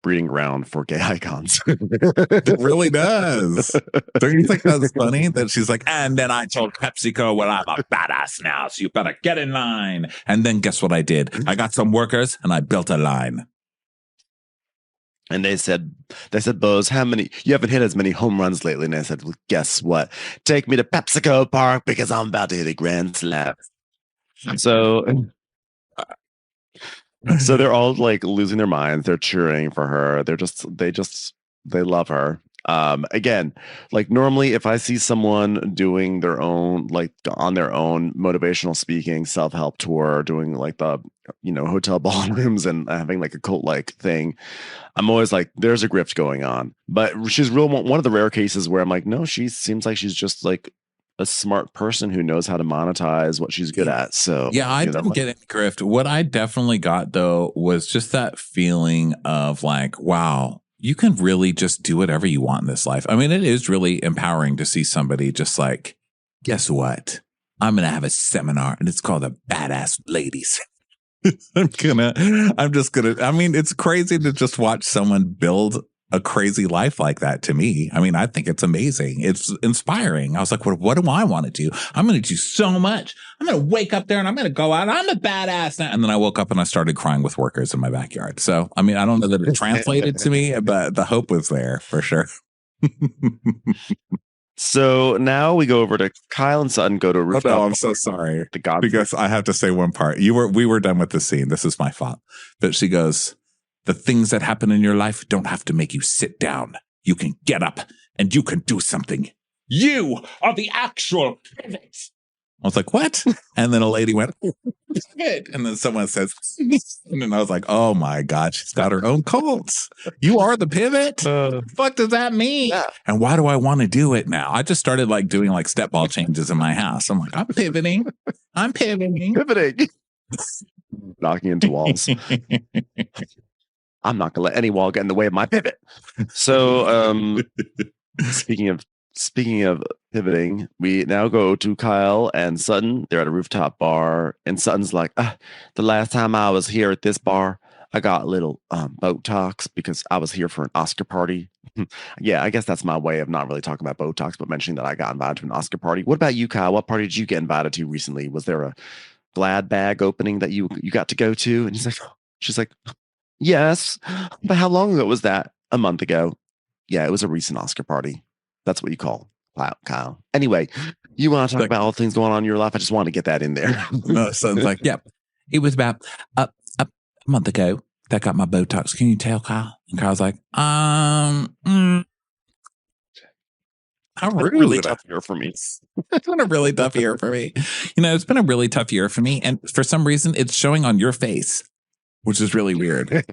breeding ground for gay icons. It really does. Don't you think that's funny? That she's like, and then I told PepsiCo, well, I'm a badass now, so you better get in line. And then guess what I did? I got some workers and I built a line. And they said, Bose, you haven't hit as many home runs lately. And I said, well, guess what? Take me to PepsiCo Park because I'm about to hit a grand slam. So they're all like losing their minds. They're cheering for her. They love her. Again, like normally if I see someone doing their own, like on their own motivational speaking, self-help tour, doing like the, hotel ballrooms and having like a cult-like thing, I'm always like, there's a grift going on. But she's one of the rare cases where I'm like, no, she seems like she's just like a smart person who knows how to monetize what she's good at. So yeah, I didn't get any grift. What I definitely got though was just that feeling of like, wow, you can really just do whatever you want in this life. I mean, it is really empowering to see somebody just like, guess what? I'm going to have a seminar and it's called the Badass Ladies. I mean, it's crazy to just watch someone build a crazy life like that to me. I mean, I think it's amazing. It's inspiring. I was like, what do I want to do? I'm going to do so much. I'm going to wake up there and I'm going to go out. I'm a badass now. And then I woke up and I started crying with workers in my backyard. So, I mean, I don't know that it translated to me, but the hope was there for sure. So now we go over to Kyle and Sutton go to a rooftop. Oh, no, I'm so sorry. Because I have to say one part. We were done with the scene. This is my fault. But she goes, the things that happen in your life don't have to make you sit down. You can get up and you can do something. You are the actual pivot. I was like, what? And then a lady went, pivot. And then someone says, and then I was like, oh my God, she's got her own cults. You are the pivot? The fuck does that mean? Yeah. And why do I want to do it now? I just started like doing like step ball changes in my house. I'm like, I'm pivoting. Pivoting. Knocking into walls. I'm not going to let any wall get in the way of my pivot. So, speaking of pivoting, we now go to Kyle and Sutton. They're at a rooftop bar, and Sutton's like, the last time I was here at this bar, I got a little Botox because I was here for an Oscar party. Yeah, I guess that's my way of not really talking about Botox, but mentioning that I got invited to an Oscar party. What about you, Kyle? What party did you get invited to recently? Was there a Glad bag opening that you got to go to? And she's like, yes, but how long ago was that? A month ago. Yeah, it was a recent Oscar party. That's what you call Kyle. Anyway, you want to talk about all the things going on in your life? I just want to get that in there. No, sounds like, yeah. It was about a month ago that I got my Botox. Can you tell, Kyle? And Kyle's like, how rude. Really tough year for me. It's been a really tough year for me. It's been a really tough year for me. And for some reason, it's showing on your face, which is really weird.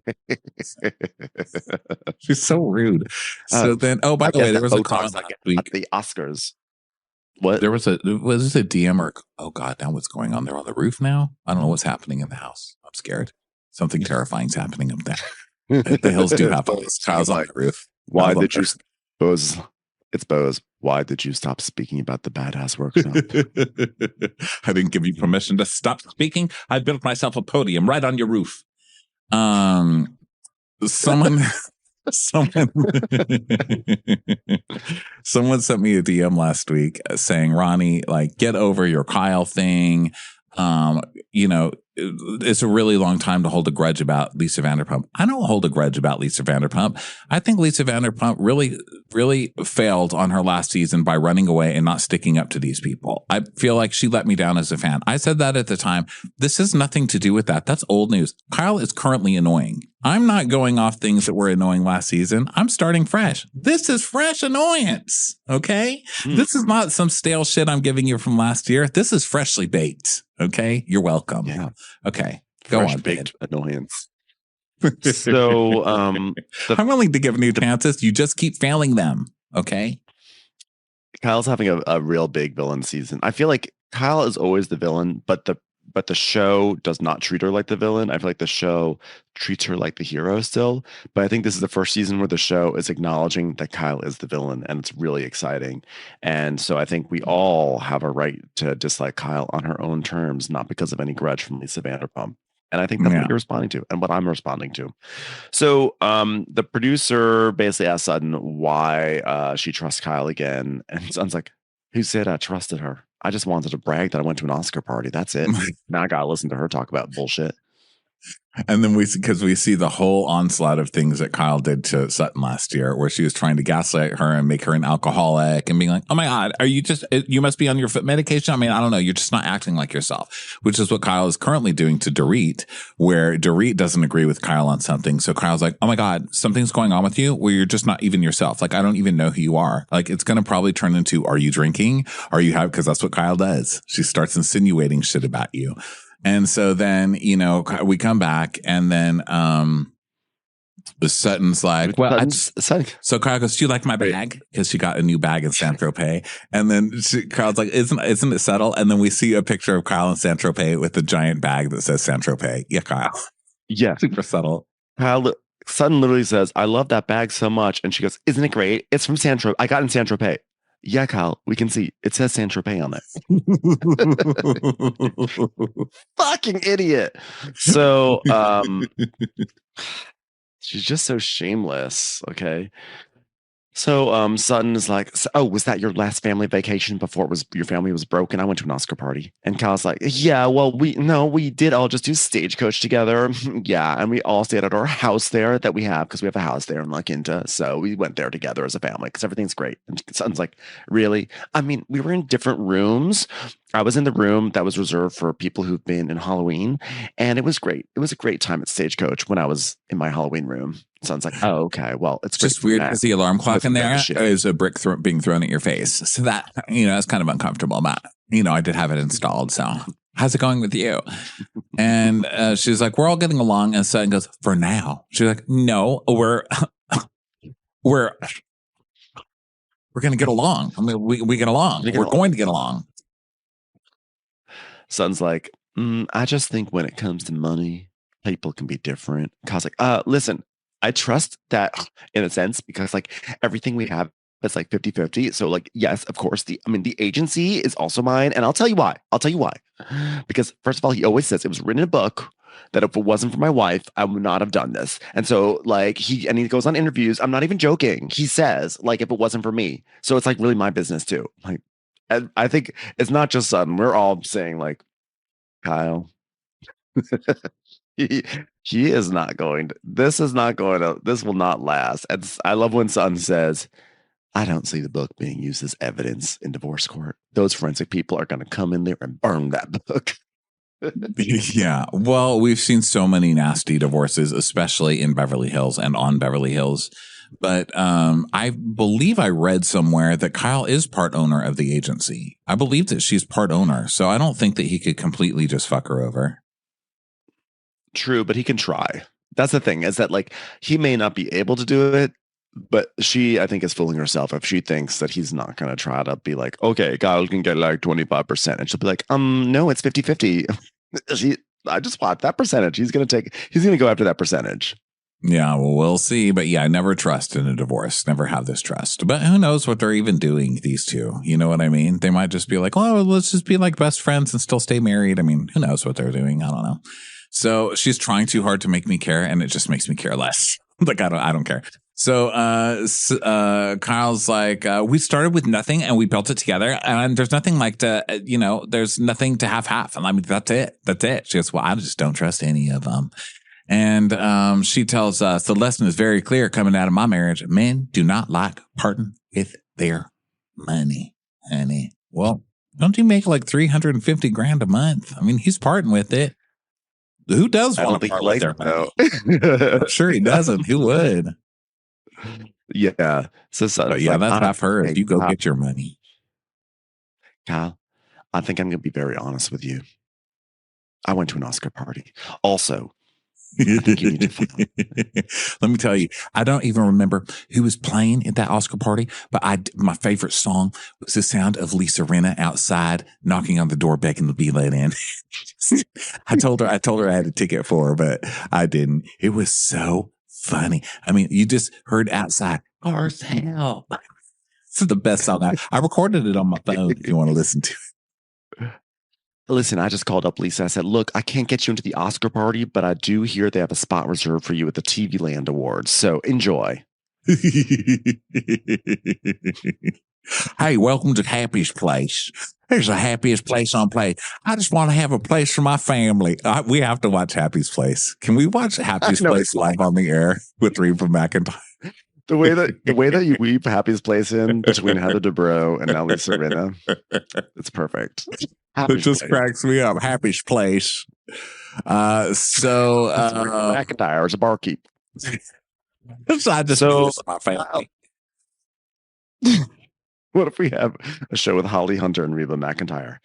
She's so rude. So then, by the way, there was a comment last week. At the Oscars. What? Was this a DM or, oh God, now what's going on? They're on the roof now? I don't know what's happening in the house. I'm scared. Something terrifying's happening up there. The hills do have us. Kyle's on the roof. Why did you, Bose? It's Bose. Why did you stop speaking about the badass workshop? I didn't give you permission to stop speaking. I built myself a podium right on your roof. Someone sent me a DM last week saying, Ronnie, like, get over your Kyle thing. It's a really long time to hold a grudge about Lisa Vanderpump. I don't hold a grudge about Lisa Vanderpump. I think Lisa Vanderpump really, really failed on her last season by running away and not sticking up to these people. I feel like she let me down as a fan. I said that at the time. This has nothing to do with that. That's old news. Kyle is currently annoying. I'm not going off things that were annoying last season. I'm starting fresh. This is fresh annoyance. Okay. This is not some stale shit I'm giving you from last year. This is freshly baked. Okay. You're welcome. Yeah. Okay. Go fresh on. Baked annoyance. So, I'm willing to give new chances. You just keep failing them. Okay. Kyle's having a real big villain season. I feel like Kyle is always the villain, but but the show does not treat her like the villain. I feel like the show treats her like the hero still. But I think this is the first season where the show is acknowledging that Kyle is the villain, and it's really exciting. And so I think we all have a right to dislike Kyle on her own terms, not because of any grudge from Lisa Vanderpump. And I think that's what you're responding to and what I'm responding to. So the producer basically asked Sutton why she trusts Kyle again. And Sutton's like, who said I trusted her? I just wanted to brag that I went to an Oscar party. That's it. Now I got to listen to her talk about bullshit. And then we see the whole onslaught of things that Kyle did to Sutton last year, where she was trying to gaslight her and make her an alcoholic and being like, oh my God, you must be on your foot medication. I mean, I don't know. You're just not acting like yourself, which is what Kyle is currently doing to Dorit, where Dorit doesn't agree with Kyle on something. So Kyle's like, oh my God, something's going on with you where you're just not even yourself. Like, I don't even know who you are. Like, it's going to probably turn into, are you drinking? Are you because that's what Kyle does. She starts insinuating shit about you. And so then, we come back and then Sutton's like, well, so Kyle goes, do you like my bag? Because she got a new bag in Saint-Tropez. And then Kyle's like, isn't it subtle? And then we see a picture of Kyle in Saint-Tropez with a giant bag that says Saint-Tropez. Yeah, Kyle. Yeah. Super subtle. Sutton literally says, I love that bag so much. And she goes, isn't it great? It's from Saint-Tropez. I got it in Saint-Tropez. Yeah, Kyle, we can see. It says Saint-Tropez on it. Fucking idiot. So she's just so shameless. Okay. So Sutton is like, oh, was that your last family vacation before your family was broken? I went to an Oscar party. And Kyle's like, yeah, well, we did all just do Stagecoach together. Yeah. And we all stayed at our house there that we have because we have a house there in La Quinta. So we went there together as a family because everything's great. And Sutton's like, really? I mean, we were in different rooms. I was in the room that was reserved for people who've been in Halloween. And it was great. It was a great time at Stagecoach when I was in my Halloween room. Sounds like, oh, okay. Well, it's just weird because the alarm clock in there is a brick being thrown at your face. So that, it's kind of uncomfortable. But, I did have it installed. So how's it going with you? And she's like, we're all getting along. And Sutton goes, for now. She's like, no, we're going to get along. I mean, we get along. We're going to get along. Sutton's like, I just think when it comes to money, people can be different. Kyle's like, listen, I trust that in a sense because like everything we have is like 50-50. So like, yes, of course, the agency is also mine. And I'll tell you why. Because first of all, he always says it was written in a book that if it wasn't for my wife, I would not have done this. And so like he goes on interviews. I'm not even joking. He says like, if it wasn't for me. So it's like really my business too. Like, and I think it's not just Sutton. We're all saying like, Kyle, he is not going to, this will not last. I love when Sutton says, I don't see the book being used as evidence in divorce court. Those forensic people are going to come in there and burn that book. Yeah. Well, we've seen so many nasty divorces, especially in Beverly Hills and on Beverly Hills. But I believe I read somewhere that Kyle is part owner of the agency. I believe that she's part owner. So I don't think that he could completely just fuck her over. True, but he can try. That's the thing, is that like he may not be able to do it, but she, I think, is fooling herself if she thinks that he's not going to try to be like, okay, Kyle can get like 25%. And she'll be like, no, it's 50-50. I just want that percentage. He's going to go after that percentage. Yeah, well, we'll see. But yeah, never trust in a divorce. Never have this trust. But who knows what they're even doing, these two? You know what I mean? They might just be like, oh, let's just be like best friends and still stay married. I mean, who knows what they're doing? I don't know. So she's trying too hard to make me care, and it just makes me care less. Like, I don't care. So Kyle's like, we started with nothing and we built it together, and there's nothing like there's nothing to half. And I mean, that's it. She goes, well, I just don't trust any of them. And she tells us the lesson is very clear coming out of my marriage. Men do not like parting with their money, honey. Well, don't you make like $350,000 a month? I mean, he's parting with it. Who does want to part with their money? I'm sure he doesn't. Who would? Yeah. So that's half her. If you go get your money. Kyle, I think I'm going to be very honest with you. I went to an Oscar party. Also, I think you need to file. Let me tell you, I don't even remember who was playing at that Oscar party, but my favorite song was the sound of Lisa Rinna outside knocking on the door, begging to be let in. I told her I had a ticket for her, but I didn't. It was so funny. I mean, you just heard outside, "Cars hell." This is the best song. I recorded it on my phone if you want to listen to it. Listen, I just called up Lisa. I said, look, I can't get you into the Oscar party, but I do hear they have a spot reserved for you at the TV Land Awards. So enjoy. Hey, welcome to Happy's Place. Here's the happiest place on play. I just want to have a place for my family. We have to watch Happy's Place. Can we watch Happy's Place live on the air with Reba McEntire? The way that you weave Happy's Place in between Heather Dubrow and now Lisa Rinna, it's perfect. It just cracks me up. Happy's Place. McIntyre is a barkeep. I just do my family. What if we have a show with Holly Hunter and Reba McEntire?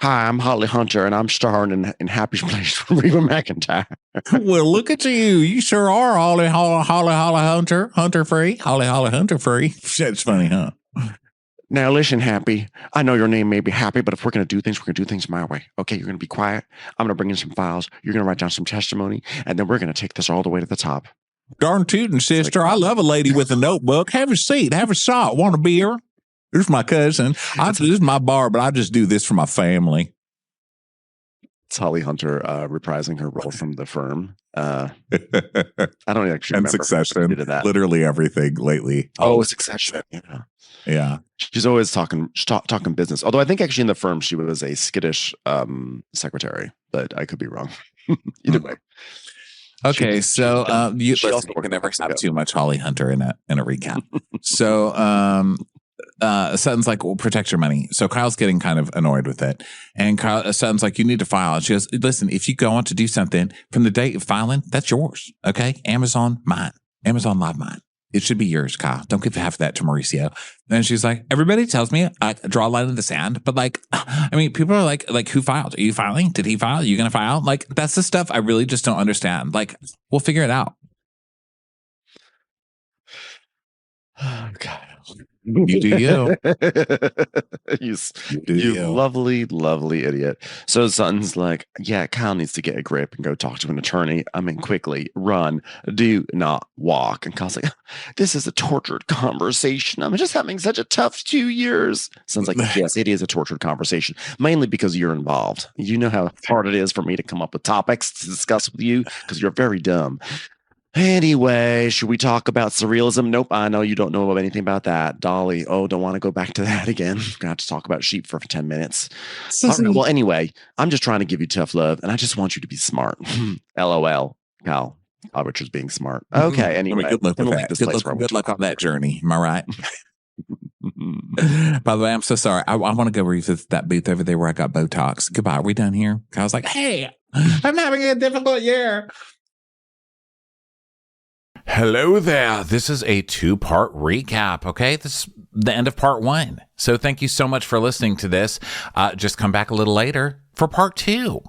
Hi, I'm Holly Hunter, and I'm starring in Happy's Place with Reba McEntire. Well, look at you. You sure are Holly Hunter. Hunter free. Holly Hunter free. That's funny, huh? Now, listen, Happy. I know your name may be Happy, but if we're going to do things, we're going to do things my way. Okay, you're going to be quiet. I'm going to bring in some files. You're going to write down some testimony, and then we're going to take this all the way to the top. Darn tootin', sister. I love a lady with a notebook. Have a seat. Have a shot. Want a beer? There's my cousin. This is my bar, but I just do this for my family. It's Holly Hunter reprising her role from The Firm. I don't actually remember. And Succession. Literally everything lately. Oh, Succession. Yeah. She's always talking business. Although I think actually in The Firm, she was a skittish secretary, but I could be wrong. Either way. Okay, so you can never have too much Holly Hunter in a recap. So Sutton's like, well, protect your money. So Kyle's getting kind of annoyed with it. And Sutton's like, you need to file. And she goes, listen, if you go on to do something from the date of filing, that's yours. Okay. Amazon, mine. Amazon Live, mine. It should be yours, Kyle. Don't give half of that to Mauricio. And she's like, everybody tells me I draw a line in the sand, but like, I mean, people are like, who filed? Are you filing? Did he file? Are you going to file? Like, that's the stuff I really just don't understand. Like, we'll figure it out. Oh, God. You do you. you lovely, lovely idiot. So Sutton's like, yeah, Kyle needs to get a grip and go talk to an attorney. I mean, quickly, run, do not walk. And Kyle's like, this is a tortured conversation. I'm just having such a tough 2 years. Sounds like, yes, it is a tortured conversation, mainly because you're involved. You know how hard it is for me to come up with topics to discuss with you because you're very dumb. Anyway, should we talk about surrealism? Nope, I know you don't know anything about that. Dolly, don't want to go back to that again. We're going to have to talk about sheep for 10 minutes. All right, well, anyway, I'm just trying to give you tough love, and I just want you to be smart. LOL, Kyle. Richard's being smart. Okay, anyway. Good luck with that. Good luck on that journey. Am I right? By the way, I'm so sorry. I want to go revisit that booth over there where I got Botox. Goodbye. Are we done here? I was like, hey, I'm having a difficult year. Hello there. This is a 2-part recap, okay? This is the end of part 1. So thank you so much for listening to this. Just come back a little later for part 2.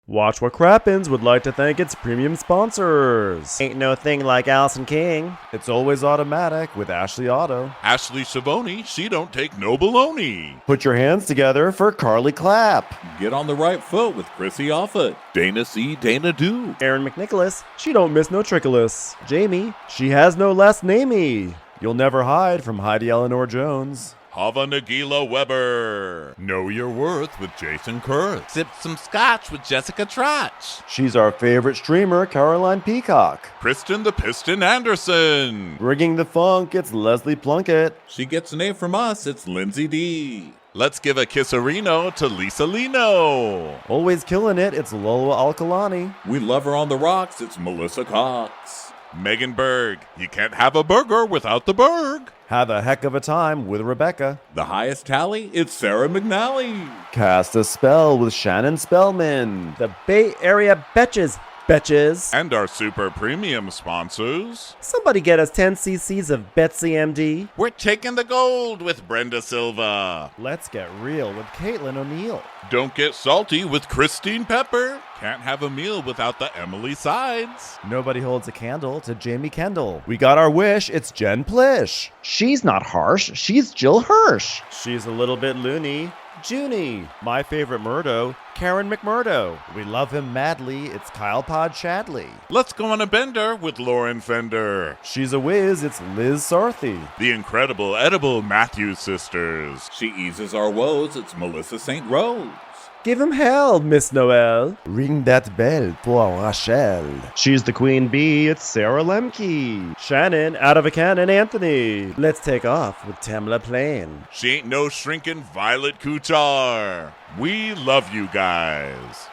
Watch What Crappens would like to thank its premium sponsors. Ain't no thing like Allison King. It's always automatic with Ashley Auto. Ashley Savoni, she don't take no baloney. Put your hands together for Carly Clapp. Get on the right foot with Chrissy Offit. Dana C. Dana Do. Aaron McNicholas, she don't miss no trickolas. Jamie, she has no last namey. You'll never hide from Heidi Eleanor Jones. Hava Nagila Weber. Know Your Worth with Jason Kurth. Sip some scotch with Jessica Trotch. She's our favorite streamer, Caroline Peacock. Kristen the Piston Anderson. Rigging the Funk, it's Leslie Plunkett. She gets a name from us, it's Lindsay D. Let's give a kisserino to Lisa Lino. Always killing it, it's Lola Alkalani. We love her on the rocks, it's Melissa Cox. Megan Berg. You can't have a burger without the Berg. Have a heck of a time with Rebecca. The highest tally, it's Sarah McNally. Cast a spell with Shannon Spellman. The Bay Area Betches, Betches. And our super premium sponsors. Somebody get us 10 cc's of Betsy MD. We're taking the gold with Brenda Silva. Let's get real with Caitlin O'Neill. Don't get salty with Christine Pepper. Can't have a meal without the Emily sides. Nobody holds a candle to Jamie Kendall. We got our wish, it's Jen Plish. She's not harsh, she's Jill Hirsch. She's a little bit loony. Junie. My favorite Murdo, Karen McMurdo. We love him madly, it's Kyle Pod Shadley. Let's go on a bender with Lauren Fender. She's a whiz, it's Liz Sarthy. The incredible edible Matthews sisters. She eases our woes. It's Melissa St. Rose. Give him hell, Miss Noel. Ring that bell for Rachel. She's the queen bee, it's Sarah Lemke. Shannon, out of a cannon, Anthony. Let's take off with Tamla Plain. She ain't no shrinking Violet Couture. We love you guys.